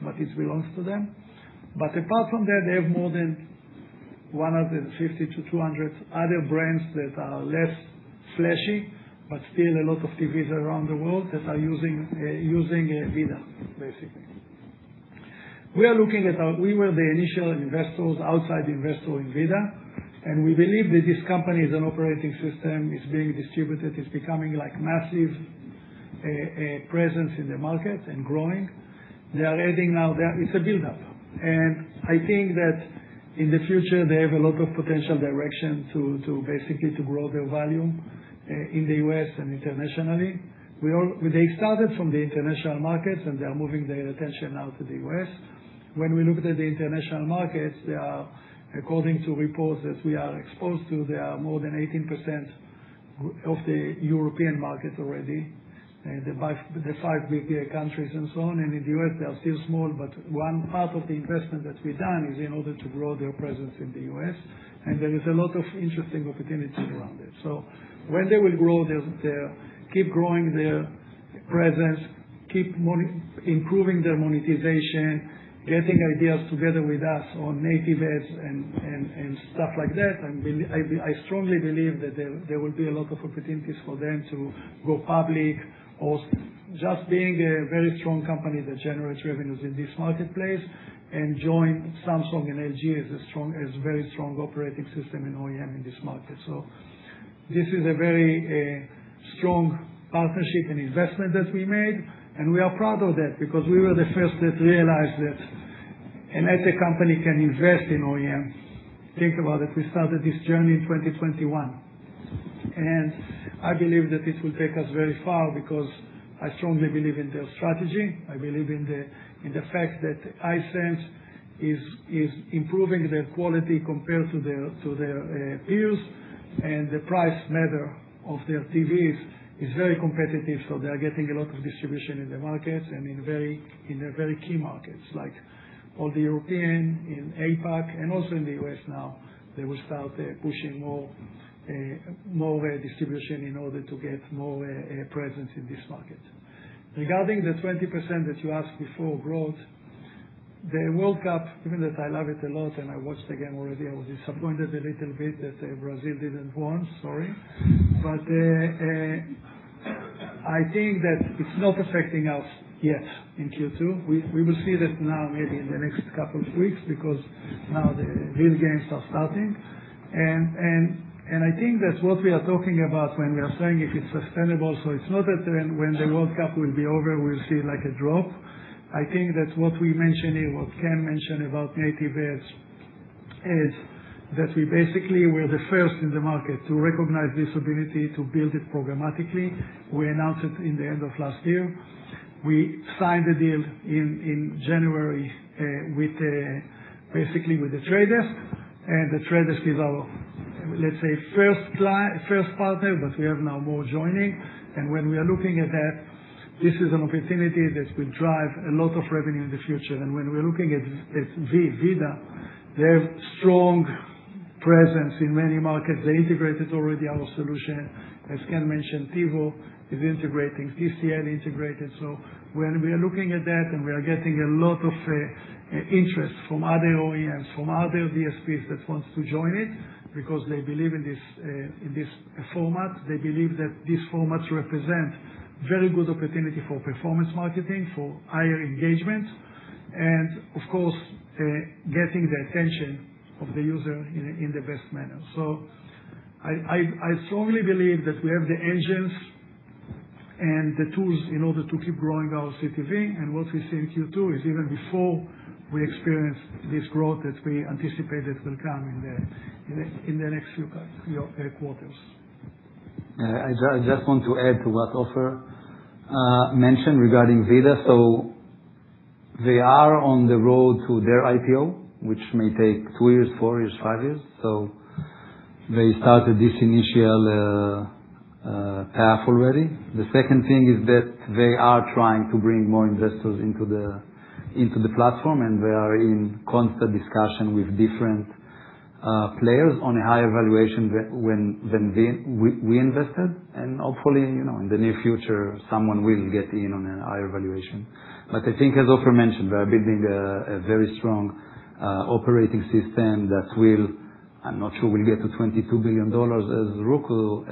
but it belongs to them. But apart from that, they have more than 150 to 200 other brands that are less flashy, but still a lot of TVs around the world that are using VIDAA, basically. We were the initial investors, outside investor in VIDAA, and we believe that this company is an operating system, is being distributed, is becoming like massive presence in the market and growing. They are adding now, it's a build-up. And I think that in the future, they have a lot of potential direction to basically to grow their volume in the U.S. and internationally. They started from the international markets, and they are moving their attention now to the U.S. When we looked at the international markets, they are, according to reports that we are exposed to, they are more than 18% of the European market already, the 5 big countries and so on. And in the U.S., they are still small, but one part of the investment that we've done is in order to grow their presence in the U.S., and there is a lot of interesting opportunities around it. So when they will grow, keep growing their presence, keep improving their monetization, getting ideas together with us on native ads and stuff like that, I strongly believe that there will be a lot of opportunities for them to go public, or just being a very strong company that generates revenues in this marketplace and join Samsung and LG as a very strong operating system and OEM in this market. So this is a very strong partnership and investment that we made, and we are proud of that because we were the first that realized that an ad tech company can invest in OEM. Think about it. We started this journey in 2021. And I believe that it will take us very far because I strongly believe in their strategy. I believe in the fact that iSense is improving their quality compared to their peers, and the price matter of their TVs is very competitive, so they are getting a lot of distribution in the markets and in the very key markets like all the European, in APAC, and also in the US now. They will start pushing more distribution in order to get more presence in this market. Regarding the 20% that you asked before growth, the World Cup, even that I love it a lot and I watched the game already, I was disappointed a little bit that Brazil didn't win, sorry. But I think that it's not affecting us yet in Q2. We will see that now maybe in the next couple of weeks because now the real games are starting. And I think that's what we are talking about when we are saying if it's sustainable. So it's not that when the World Cup will be over, we'll see like a drop. I think that what we mentioned here, what Ken mentioned about native ads, is that we basically were the first in the market to recognize this ability to build it programmatically. We announced it in the end of last year. We signed a deal in January with basically with the Trade Desk, and the Trade Desk is our, let's say, first partner, but we have now more joining. And when we are looking at that, this is an opportunity that will drive a lot of revenue in the future. And when we're looking at VIDAA, they have strong presence in many markets. They integrated already our solution. As Ken mentioned, TiVo is integrating, TCL integrated. So when we are looking at that and we are getting a lot of interest from other OEMs, from other DSPs that wants to join it, because they believe in this format. They believe that these formats represent very good opportunity for performance marketing, for higher engagement, and of course, getting the attention of the user in the best manner. So I strongly believe that we have the engines and the tools in order to keep growing our CTV, and what we see in Q2 is even before we experience this growth that we anticipate that will come in the next few quarters. I just want to add to what Ofer mentioned regarding VIDAA. So they are on the road to their IPO, which may take 2 years, 4 years, 5 years. So they started this initial path already. The second thing is that they are trying to bring more investors into the platform, and they are in constant discussion with different players on a higher valuation than we invested. And hopefully, in the near future, someone will get in on a higher valuation. But I think, as Ofer mentioned, they are building a very strong operating system that will, I'm not sure we'll get to $22 billion as Roku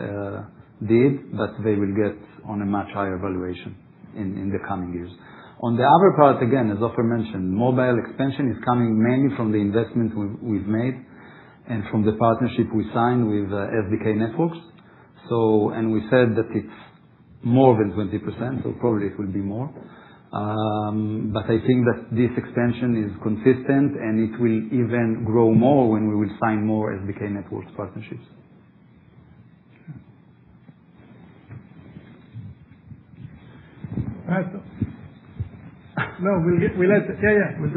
did, but they will get on a much higher valuation in the coming years. On the other part, again, as Ofer mentioned, mobile expansion is coming mainly from the investment we've made and from the partnership we signed with SDK Networks. And we said that it's more than 20%, so probably it will be more. But I think that this expansion is consistent, and it will even grow more when we will sign more SDK Networks partnerships. No, we'll do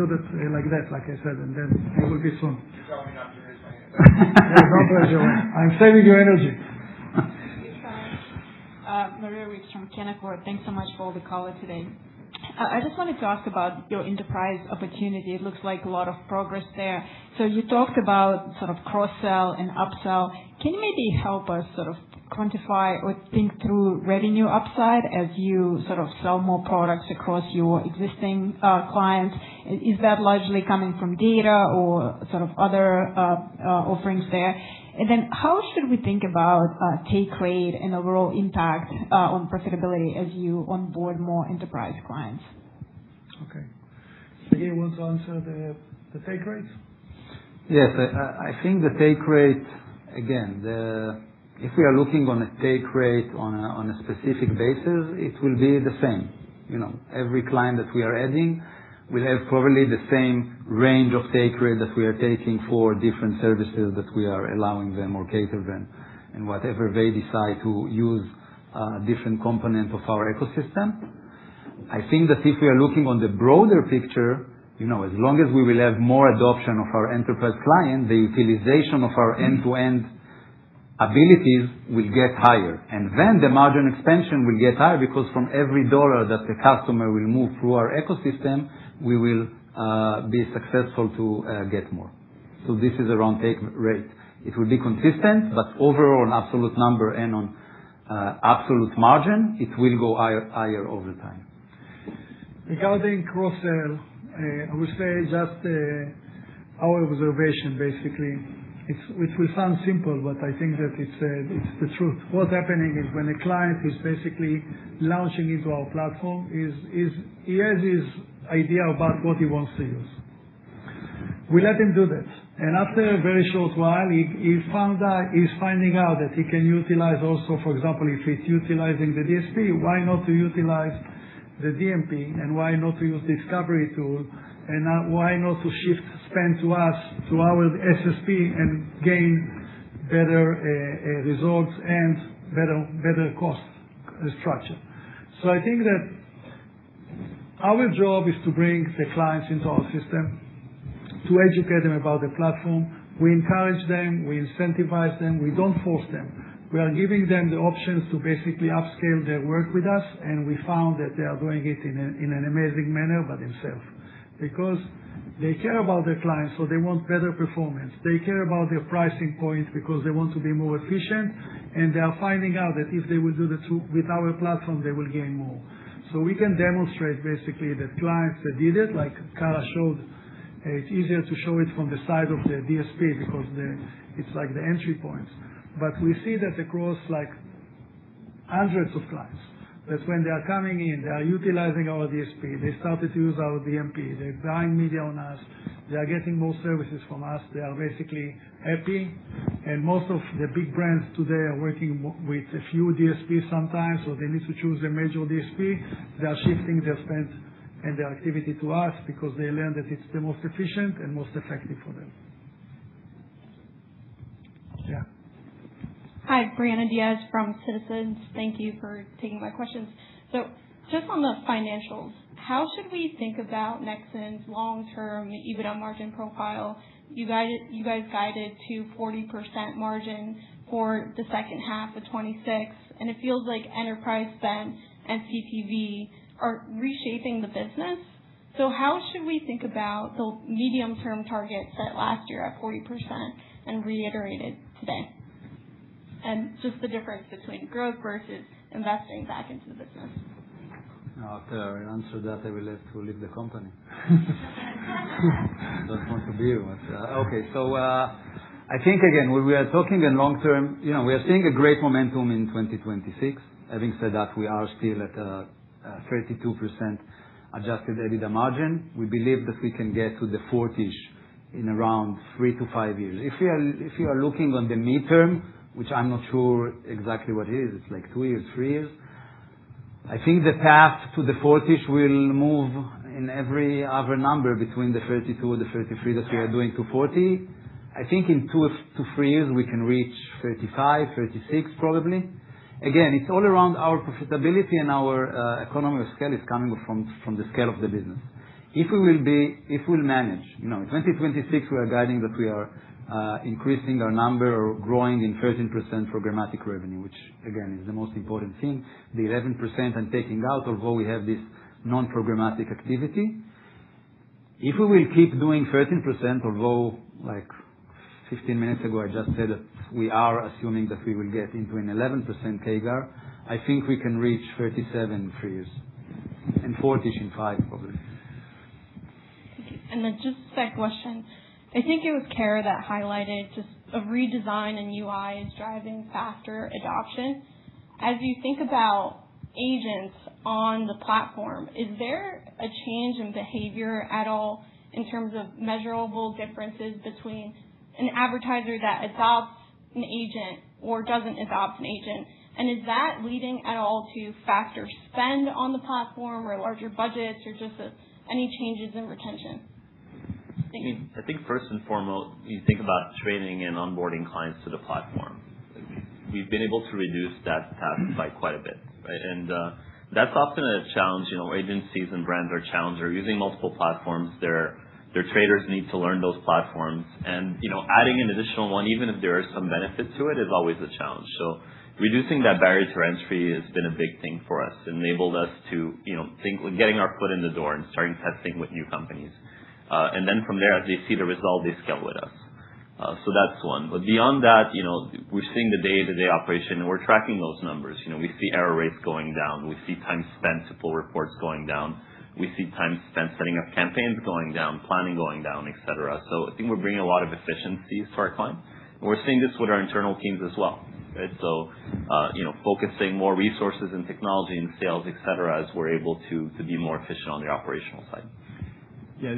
that like that, like I said, and then it will be soon. You're telling me not to raise my hand. Don't raise your hand. I'm saving your energy. Maria Reeves from Canaccord. Thanks so much for all the color today. I just wanted to ask about your enterprise opportunity. It looks like a lot of progress there. So you talked about sort of cross-sell and upsell. Can you maybe help us sort of quantify or think through revenue upside as you sort of sell more products across your existing clients? Is that largely coming from data or sort of other offerings there? And then how should we think about take rate and overall impact on profitability as you onboard more enterprise clients? Okay. Sergey, you want to answer the take rate? Yes, I think the take rate, again, if we are looking on a take rate on a specific basis, it will be the same. Every client that we are adding will have probably the same range of take rate that we are taking for different services that we are allowing them or cater them, and whatever they decide to use different component of our ecosystem. I think that if we are looking on the broader picture, as long as we will have more adoption of our enterprise client, the utilization of our end-to-end abilities will get higher. And then the margin expansion will get higher because from every dollar that the customer will move through our ecosystem, we will be successful to get more. So this is around take rate. It will be consistent, but overall on absolute number and on absolute margin, it will go higher over time. Regarding cross-sell, I would say just our observation, basically. It will sound simple, but I think that it's the truth. What's happening is when a client is basically launching into our platform, he has his idea about what he wants to use. We let him do that. And after a very short while, he's finding out that he can utilize also, for example, if he's utilizing the DSP, why not to utilize the DMP, and why not to use discovery tool, and why not to shift spend to us, to our SSP, and gain better results and better cost structure. So I think that our job is to bring the clients into our system, to educate them about the platform. We encourage them, we incentivize them, we don't force them. We are giving them the options to basically upscale their work with us, and we found that they are doing it in an amazing manner by themselves. Because they care about their clients, so they want better performance. They care about their pricing point because they want to be more efficient, and they are finding out that if they will do the two with our platform, they will gain more. So we can demonstrate basically that clients that did it, like Kara showed, it's easier to show it from the side of the DSP because it's like the entry points. But we see that across like hundreds of clients, that when they are coming in, they are utilizing our DSP, they started to use our DMP, they're buying media on us, they are getting more services from us, they are basically happy. And most of the big brands today are working with a few DSPs sometimes, so they need to choose a major DSP. They are shifting their spend and their activity to us because they learn that it's the most efficient and most effective for them. Yeah. Hi, Brianna Diaz from Citizens. Thank you for taking my questions. So just on the financials, how should we think about Nexxen's long-term EBITDA margin profile? You guys guided to 40% margin for the second half of 26, and it feels like enterprise spend and CTV are reshaping the business. So how should we think about the medium-term target set last year at 40% and reiterated today? And just the difference between growth versus investing back into the business. After I answer that, I will have to leave the company. Don't want to be you. Okay. I think, again, when we are talking in long term, we are seeing a great momentum in 2026. Having said that, we are still at a 32% adjusted EBITDA margin. We believe that we can get to the 40-ish in around 3 to 5 years. If you are looking on the midterm, which I'm not sure exactly what it is, it's like 2 years, 3 years, I think the path to the 40-ish will move in every other number between the 32 or the 33 that we are doing to 40. I think in 2 to 3 years, we can reach 35, 36 probably. Again, it's all around our profitability, and our economy of scale is coming from the scale of the business. If we'll manage, in 2026, we are guiding that we are increasing our number or growing in 13% programmatic revenue, which again, is the most important thing. The 11% I'm taking out, although we have this non-programmatic activity. If we will keep doing 13%, although like 15 minutes ago, I just said that we are assuming that we will get into an 11% CAGR, I think we can reach 37 in 3 years and 40-ish in 5 probably. And then just a second question. I think it was Kara that highlighted just a redesign and UI is driving faster adoption. As you think about agents on the platform, is there a change in behavior at all in terms of measurable differences between an advertiser that adopts an agent or doesn't adopt an agent? And is that leading at all to faster spend on the platform or larger budgets or just any changes in retention? I think first and foremost, you think about training and onboarding clients to the platform. We've been able to reduce that task by quite a bit, right? And that's often a challenge. Agencies and brands are challenged. They're using multiple platforms. Their traders need to learn those platforms. And, adding an additional one, even if there is some benefit to it, is always a challenge. So reducing that barrier to entry has been a big thing for us. It enabled us to, think getting our foot in the door and starting testing with new companies. And then from there, as they see the result, they scale with us. So that's one. But beyond that, we're seeing the day-to-day operation, and we're tracking those numbers. We see error rates going down. We see time spent to pull reports going down. We see time spent setting up campaigns going down, planning going down, et cetera. So I think we're bringing a lot of efficiencies to our clients. And we're seeing this with our internal teams as well, right? So, focusing more resources in technology and sales, et cetera, as we're able to be more efficient on the operational side. Yeah,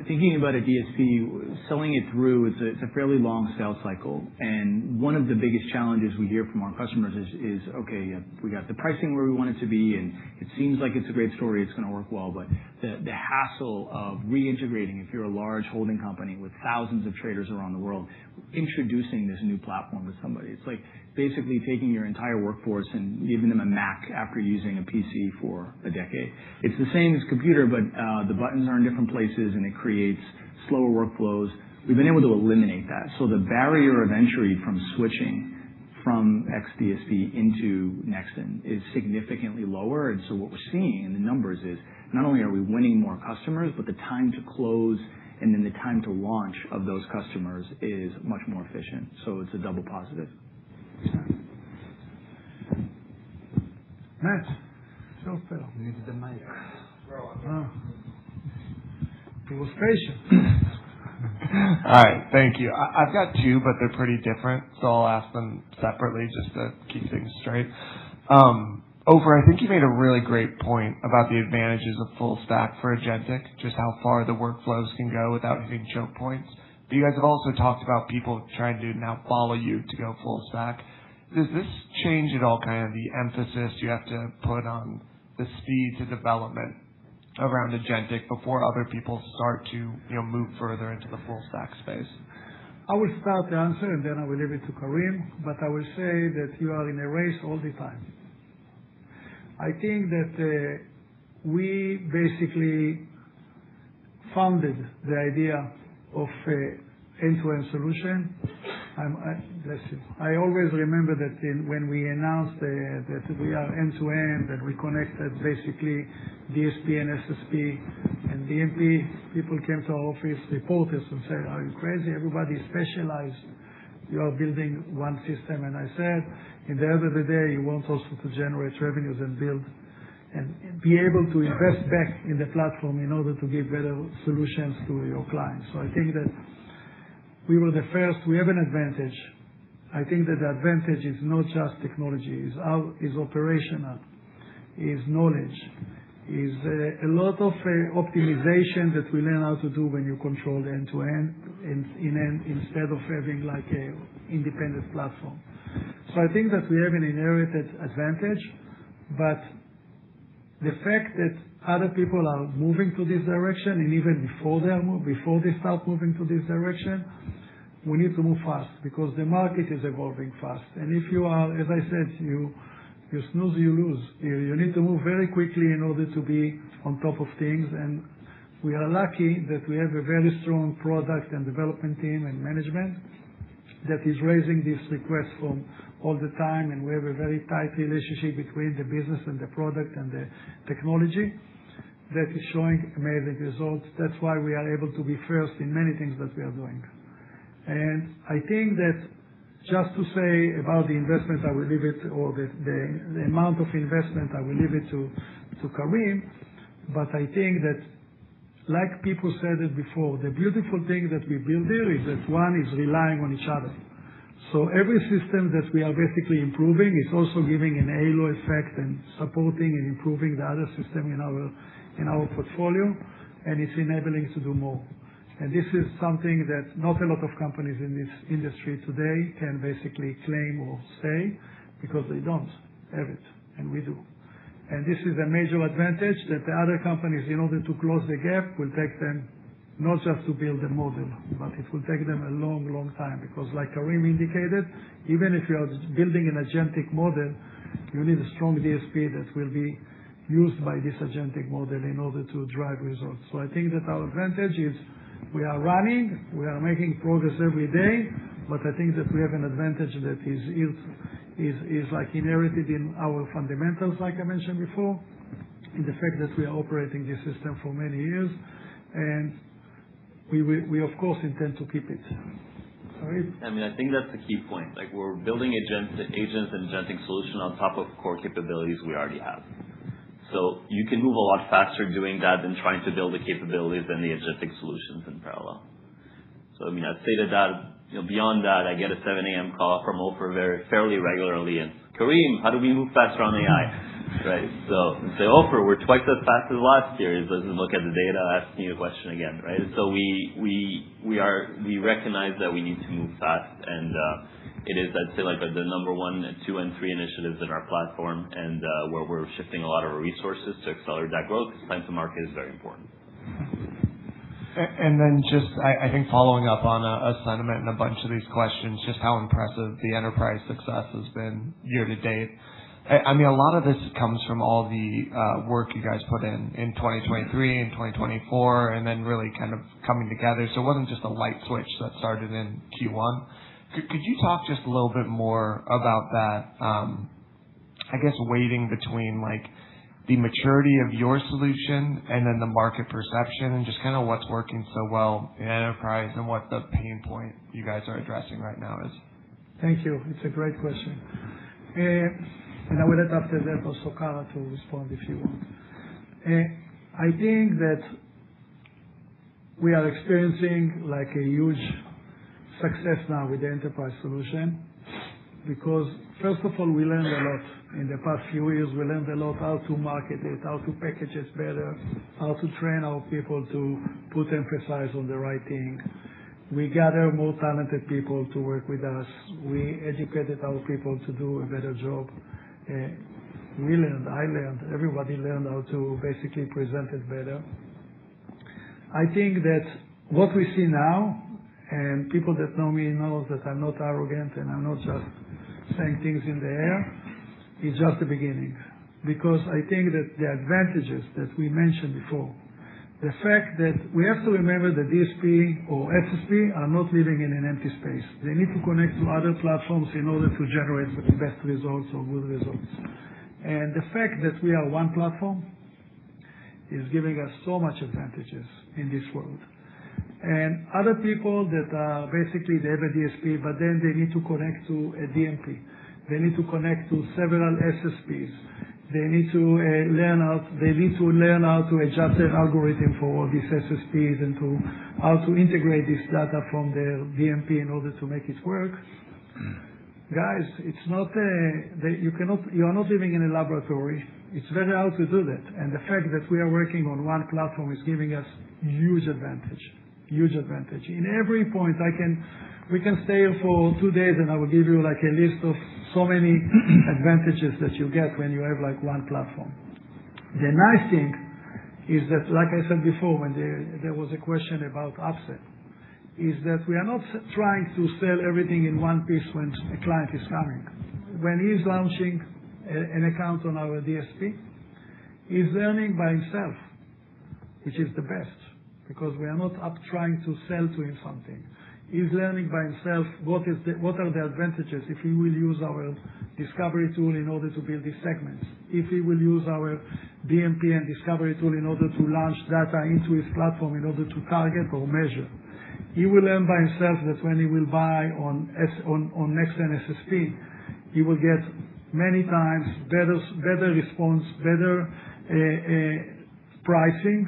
thinking about a DSP, selling it through, it's a fairly long sales cycle. And one of the biggest challenges we hear from our customers is okay, we got the pricing where we want it to be, and it seems like it's a great story, it's going to work well. But the hassle of reintegrating, if you're a large holding company with thousands of traders around the world, introducing this new platform to somebody, it's like basically taking your entire workforce and giving them a Mac after using a PC for a decade. It's the same as computer, but the buttons are in different places, and it creates slower workflows. We've been able to eliminate that. So the barrier of entry from switching from XDSP into Nexxen is significantly lower. And so what we're seeing in the numbers is not only are we winning more customers, but the time to close and then the time to launch of those customers is much more efficient. So it's a double positive. Matt, so fair. Need the mic. He was patient. All right, thank you. I've got two, but they're pretty different, so I'll ask them separately just to keep things straight. Ofer, I think you made a really great point about the advantages of full stack for agentic, just how far the workflows can go without hitting choke points. But you guys have also talked about people trying to now follow you to go full stack. Does this change at all kind of the emphasis you have to put on the speed to development around agentic before other people start to move further into the full stack space? I will start the answer and then I will leave it to Karim, but I will say that you are in a race all the time. I think that we basically founded the idea of end-to-end solution. Bless you. I always remember that when we announced that we are end-to-end, that we connected basically DSP and SSP and DMP, people came to our office, reporters, and said, "Are you crazy? Everybody is specialized. You are building one system." And I said, in the end of the day, you want also to generate revenues and build and be able to invest back in the platform in order to give better solutions to your clients. So I think that we were the first. We have an advantage. I think that the advantage is not just technology, is operational, is knowledge, is a lot of optimization that we learn how to do when you control the end-to-end instead of having like a independent platform. So I think that we have an inherited advantage, but the fact that other people are moving to this direction, and even before they start moving to this direction, we need to move fast because the market is evolving fast. And if you are, as I said, you snooze, you lose. You need to move very quickly in order to be on top of things. And we are lucky that we have a very strong product and development team and management that is raising this request from all the time. And we have a very tight relationship between the business and the product and the technology that is showing amazing results. That's why we are able to be first in many things that we are doing. And I think that just to say about the investment, I will leave it, or the amount of investment, I will leave it to Karim. But I think that, like people said it before, the beautiful thing that we build here is that one is relying on each other. So every system that we are basically improving is also giving an halo effect and supporting and improving the other system in our portfolio, and it's enabling to do more. And this is something that not a lot of companies in this industry today can basically claim or say because they don't have it, and we do. And this is a major advantage that the other companies, in order to close the gap, will take them not just to build a model, but it will take them a long, long time because like Karim indicated, even if you are building an agentic model, you need a strong DSP that will be used by this agentic model in order to drive results. So I think that our advantage is we are running, we are making progress every day, but I think that we have an advantage that is like inherited in our fundamentals, like I mentioned before, in the fact that we are operating this system for many years, and we of course intend to keep it. Sorry? I mean, I think that's the key point. Like we're building agents and agentic solution on top of core capabilities we already have. So you can move a lot faster doing that than trying to build the capabilities and the agentic solutions in parallel. So I mean, I'd say that beyond that, I get a 7 a.m. call from Ofer fairly regularly, and Karim, how do we move faster on AI? Right. So I say, Ofer, we're twice as fast as last year. He doesn't look at the data, asking you a question again, right? So we recognize that we need to move fast, and it is, I'd say, like the number 1, 2, and 3 initiatives in our platform, and where we're shifting a lot of our resources to accelerate that growth. Time to market is very important. And then just, I think following up on a sentiment in a bunch of these questions, just how impressive the enterprise success has been year to date. I mean, a lot of this comes from all the work you guys put in 2023 and 2024, and then really kind of coming together. So it wasn't just a light switch that started in Q1. Could you talk just a little bit more about that, I guess, weighting between like the maturity of your solution and then the market perception and just kind of what's working so well in enterprise and what the pain point you guys are addressing right now is? Thank you. It's a great question. And I will let after that also Kara to respond if you want. I think that we are experiencing like a huge success now with the enterprise solution because first of all, we learned a lot. In the past few years, we learned a lot how to market it, how to package it better, how to train our people to put emphasis on the right thing. We gather more talented people to work with us. We educated our people to do a better job. We learned, I learned, everybody learned how to basically present it better. I think that what we see now, and people that know me know that I'm not arrogant and I'm not just saying things in the air, is just the beginning. Because I think that the advantages that we mentioned before, the fact that we have to remember that DSP or SSP are not living in an empty space. They need to connect to other platforms in order to generate the best results or good results. And the fact that we are one platform is giving us so much advantages in this world. And other people that are basically, they have a DSP, but then they need to connect to a DMP. They need to connect to several SSPs. They need to learn how to adjust their algorithm for all these SSPs and how to integrate this data from their DMP in order to make it work. Guys, it's not you are not living in a laboratory. It's very hard to do that. And the fact that we are working on one platform is giving us huge advantage. Huge advantage. In every point, we can stay here for 2 days, and I will give you like a list of so many advantages that you get when you have like one platform. The nice thing is that, like I said before, when there was a question about upsell, is that we are not trying to sell everything in one piece when a client is coming. When he's launching an account on our DSP, he's learning by himself, which is the best, because we are not trying to sell to him something. He's learning by himself what are the advantages if he will use our discovery tool in order to build these segments, if he will use our DMP and discovery tool in order to launch data into his platform in order to target or measure. He will learn by himself that when he will buy on Nexxen SSP, he will get many times better response, better pricing,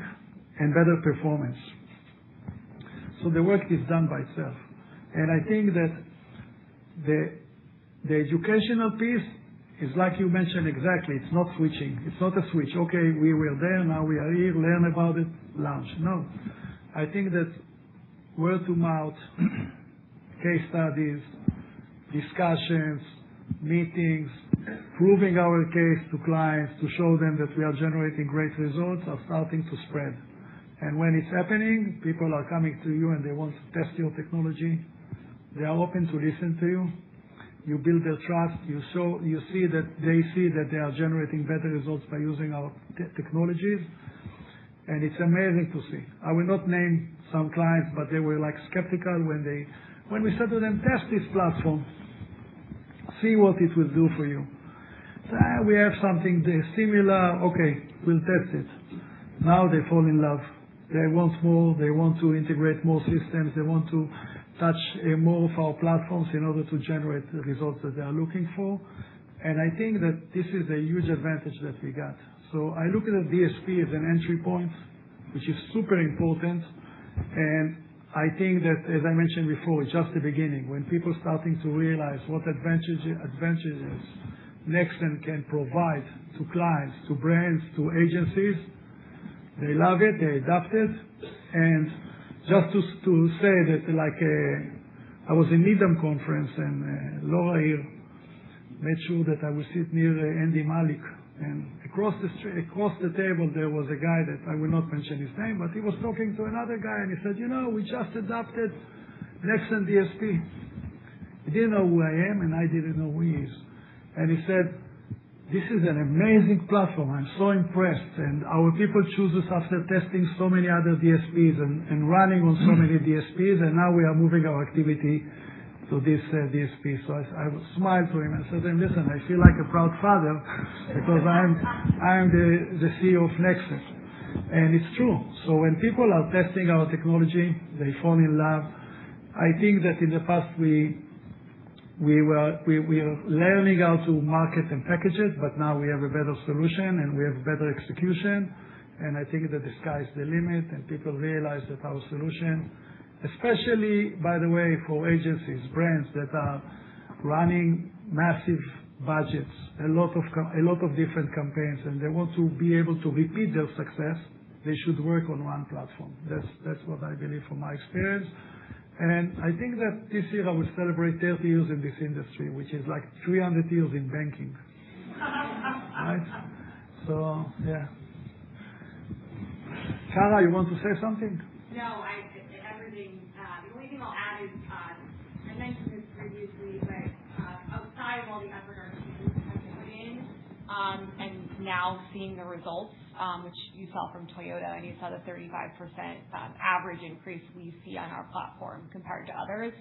and better performance. So the work is done by itself. And I think that the educational piece is like you mentioned exactly. It's not switching. It's not a switch. Okay, we were there, now we are here, learn about it, launch. No. I think that word to mouth, case studies, discussions, meetings, proving our case to clients to show them that we are generating great results are starting to spread. And when it's happening, people are coming to you and they want to test your technology. They are open to listen to you. You build their trust. You see that they are generating better results by using our technologies. And it's amazing to see. I will not name some clients, but they were like skeptical when we said to them, test this platform. See what it will do for you. So, we have something similar. Okay, we'll test it. Now they fall in love. They want more. They want to integrate more systems. They want to touch more of our platforms in order to generate the results that they are looking for. And I think that this is a huge advantage that we got. So I look at the DSP as an entry point, which is super important. And I think that, as I mentioned before, it's just the beginning. When people are starting to realize what advantages Nexxen can provide to clients, to brands, to agencies, they love it, they adopt it. And just to say that, I was in Needham conference, and Laura here made sure that I would sit near Andy Malik. And across the table, there was a guy that I will not mention his name, but he was talking to another guy, and he said, we just adopted Nexxen DSP. He didn't know who I am, and I didn't know who he is. And he said, this is an amazing platform. I'm so impressed. And our people choose us after testing so many other DSPs and running on so many DSPs, and now we are moving our activity to this DSP. So I smiled to him and said to him, listen, I feel like a proud father because I am the CEO of Nexxen. And it's true. So when people are testing our technology, they fall in love. I think that in the past we are learning how to market and package it, but now we have a better solution and we have better execution. And I think that the sky is the limit, and people realize that our solution, especially, by the way, for agencies, brands that are running massive budgets, a lot of different campaigns, and they want to be able to repeat their success, they should work on one platform. That's what I believe from my experience. And I think that this year I will celebrate 30 years in this industry, which is like 300 years in banking. Right? So, yeah. Kara, you want to say something? No, everything. The only thing I'll add is, I mentioned this previously, but outside of all the effort our teams have put in, and now seeing the results, which you saw from Toyota, and you saw the 35% average increase we see on our platform compared to others.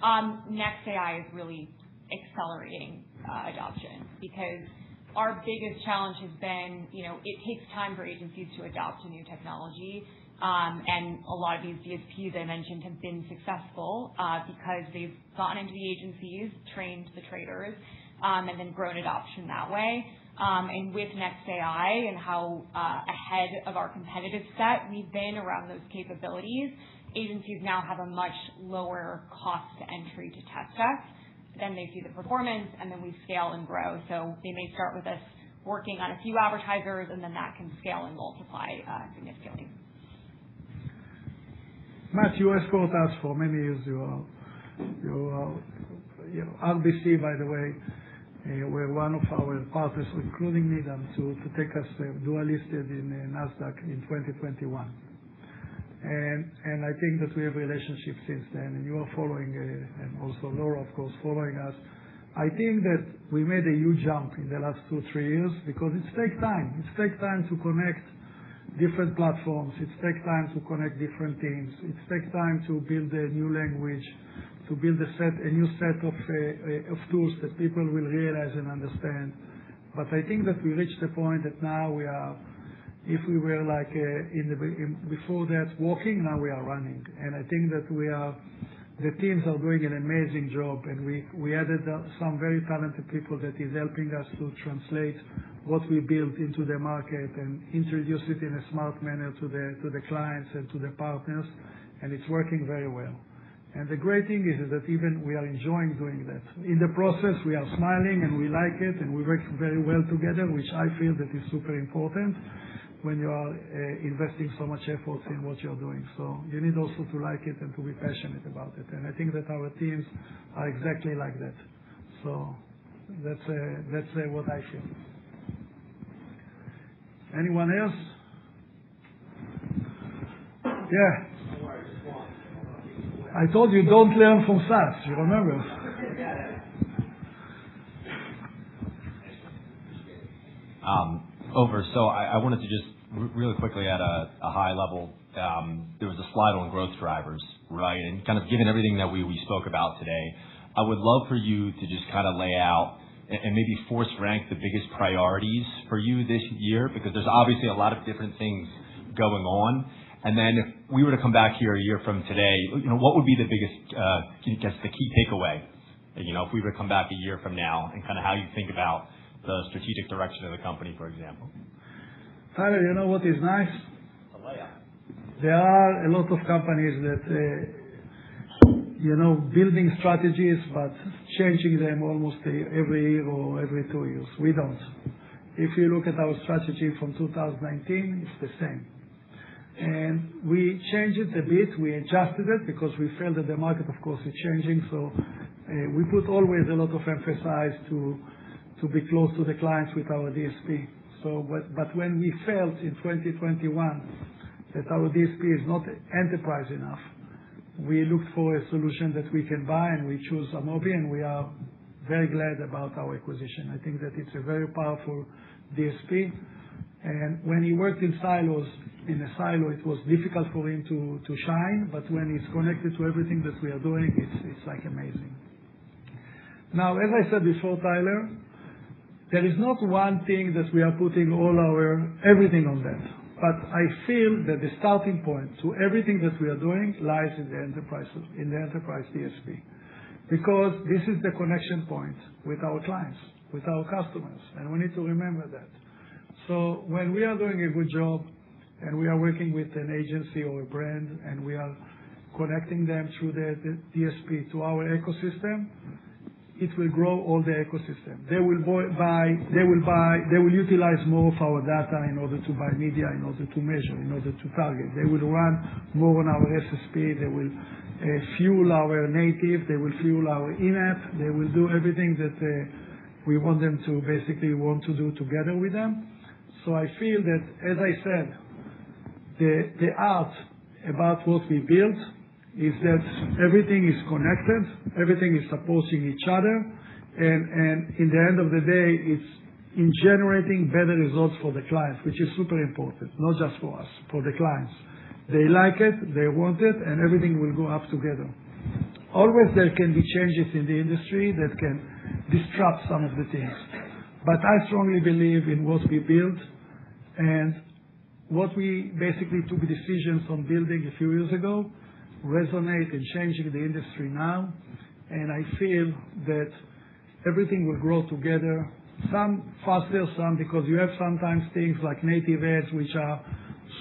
NexAI is really accelerating adoption, because our biggest challenge has been, it takes time for agencies to adopt a new technology. And a lot of these DSPs I mentioned have been successful because they've gotten into the agencies, trained the traders, and then grown adoption that way. And with NexAI and how ahead of our competitive set we've been around those capabilities, agencies now have a much lower cost to entry to test us. Then they see the performance, and then we scale and grow. So they may start with us working on a few advertisers, and then that can scale and multiply significantly. Matt, you escort us for many years. RBC, by the way, were one of our partners, including Needham, to take us dual listed in NASDAQ in 2021. And I think that we have relationships since then, and you are following, and also Laura, of course, following us. I think that we made a huge jump in the last 2-3 years because it takes time. It takes time to connect different platforms. It takes time to connect different teams. It takes time to build a new language, to build a new set of tools that people will realize and understand. But I think that we reached the point that now we are, if we were like before that walking, now we are running. And I think that the teams are doing an amazing job, and we added some very talented people that is helping us to translate what we built into the market and introduce it in a smart manner to the clients and to the partners, and it's working very well. And the great thing is that even we are enjoying doing that. In the process, we are smiling and we like it, and we work very well together, which I feel that is super important when you are investing so much effort in what you're doing. So you need also to like it and to be passionate about it. And I think that our teams are exactly like that. So that's what I feel. Anyone else? Yeah. I told you don't learn from SAS, you remember? So I wanted to just really quickly at a high level, there was a slide on growth drivers, right? And kind of given everything that we spoke about today, I would love for you to just kind of lay out and maybe force rank the biggest priorities for you this year, because there's obviously a lot of different things going on. And then if we were to come back here a year from today, what would be the biggest, the key takeaway? If we were to come back a year from now and kind of how you think about the strategic direction of the company, for example. Tyler, you know what is nice? The layout. There are a lot of companies that, building strategies, but changing them almost every year or every 2 years. We don't. If you look at our strategy from 2019, it's the same. And we changed it a bit. We adjusted it because we felt that the market, of course, is changing. So we put always a lot of emphasis to be close to the clients with our DSP. So, but when we felt in 2021 that our DSP is not enterprise enough, we looked for a solution that we can buy, and we chose Amobi, and we are very glad about our acquisition. I think that it's a very powerful DSP. And when he worked in a silo, it was difficult for him to shine, but when he's connected to everything that we are doing, it's like amazing. Now, as I said before, Tyler, there is not one thing that we are putting everything on that. But I feel that the starting point to everything that we are doing lies in the enterprise DSP. Because this is the connection point with our clients, with our customers, and we need to remember that. So when we are doing a good job and we are working with an agency or a brand and we are connecting them through the DSP to our ecosystem, it will grow all the ecosystem. They will utilize more of our data in order to buy media, in order to measure, in order to target. They will run more on our SSP. They will fuel our native. They will fuel our in-app. They will do everything that we want them to basically want to do together with them. So I feel that, as I said, the art about what we built is that everything is connected, everything is supporting each other, and in the end of the day, it's in generating better results for the clients, which is super important, not just for us, for the clients. They like it, they want it, and everything will go up together. Always there can be changes in the industry that can disrupt some of the things. But I strongly believe in what we built, and what we basically took decisions on building a few years ago resonate and changing the industry now. And I feel that everything will grow together. Some faster, some because you have sometimes things like native ads, which are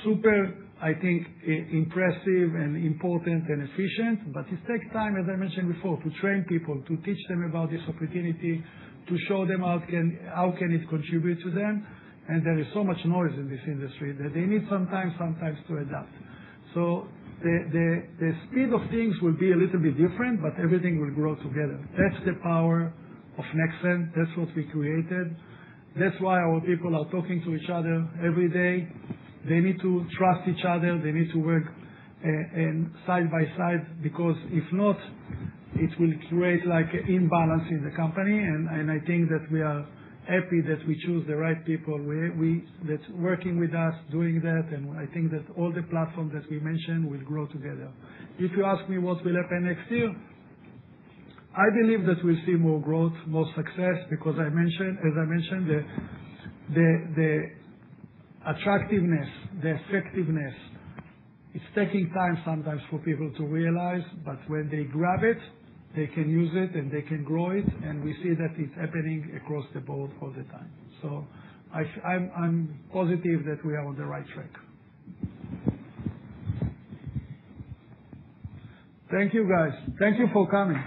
super, I think, impressive and important and efficient, but it takes time, as I mentioned before, to train people, to teach them about this opportunity, to show them how can it contribute to them. And there is so much noise in this industry that they need some time sometimes to adapt. So the speed of things will be a little bit different, but everything will grow together. That's the power of Nexxen. That's what we created. That's why our people are talking to each other every day. They need to trust each other. They need to work and side by side, because if not, it will create like an imbalance in the company. And I think that we are happy that we choose the right people that's working with us, doing that, and I think that all the platforms that we mentioned will grow together. If you ask me what will happen next year, I believe that we'll see more growth, more success, because as I mentioned, the attractiveness, the effectiveness, it's taking time sometimes for people to realize, but when they grab it, they can use it and they can grow it, and we see that it's happening across the board all the time. So I'm positive that we are on the right track. Thank you, guys. Thank you for coming.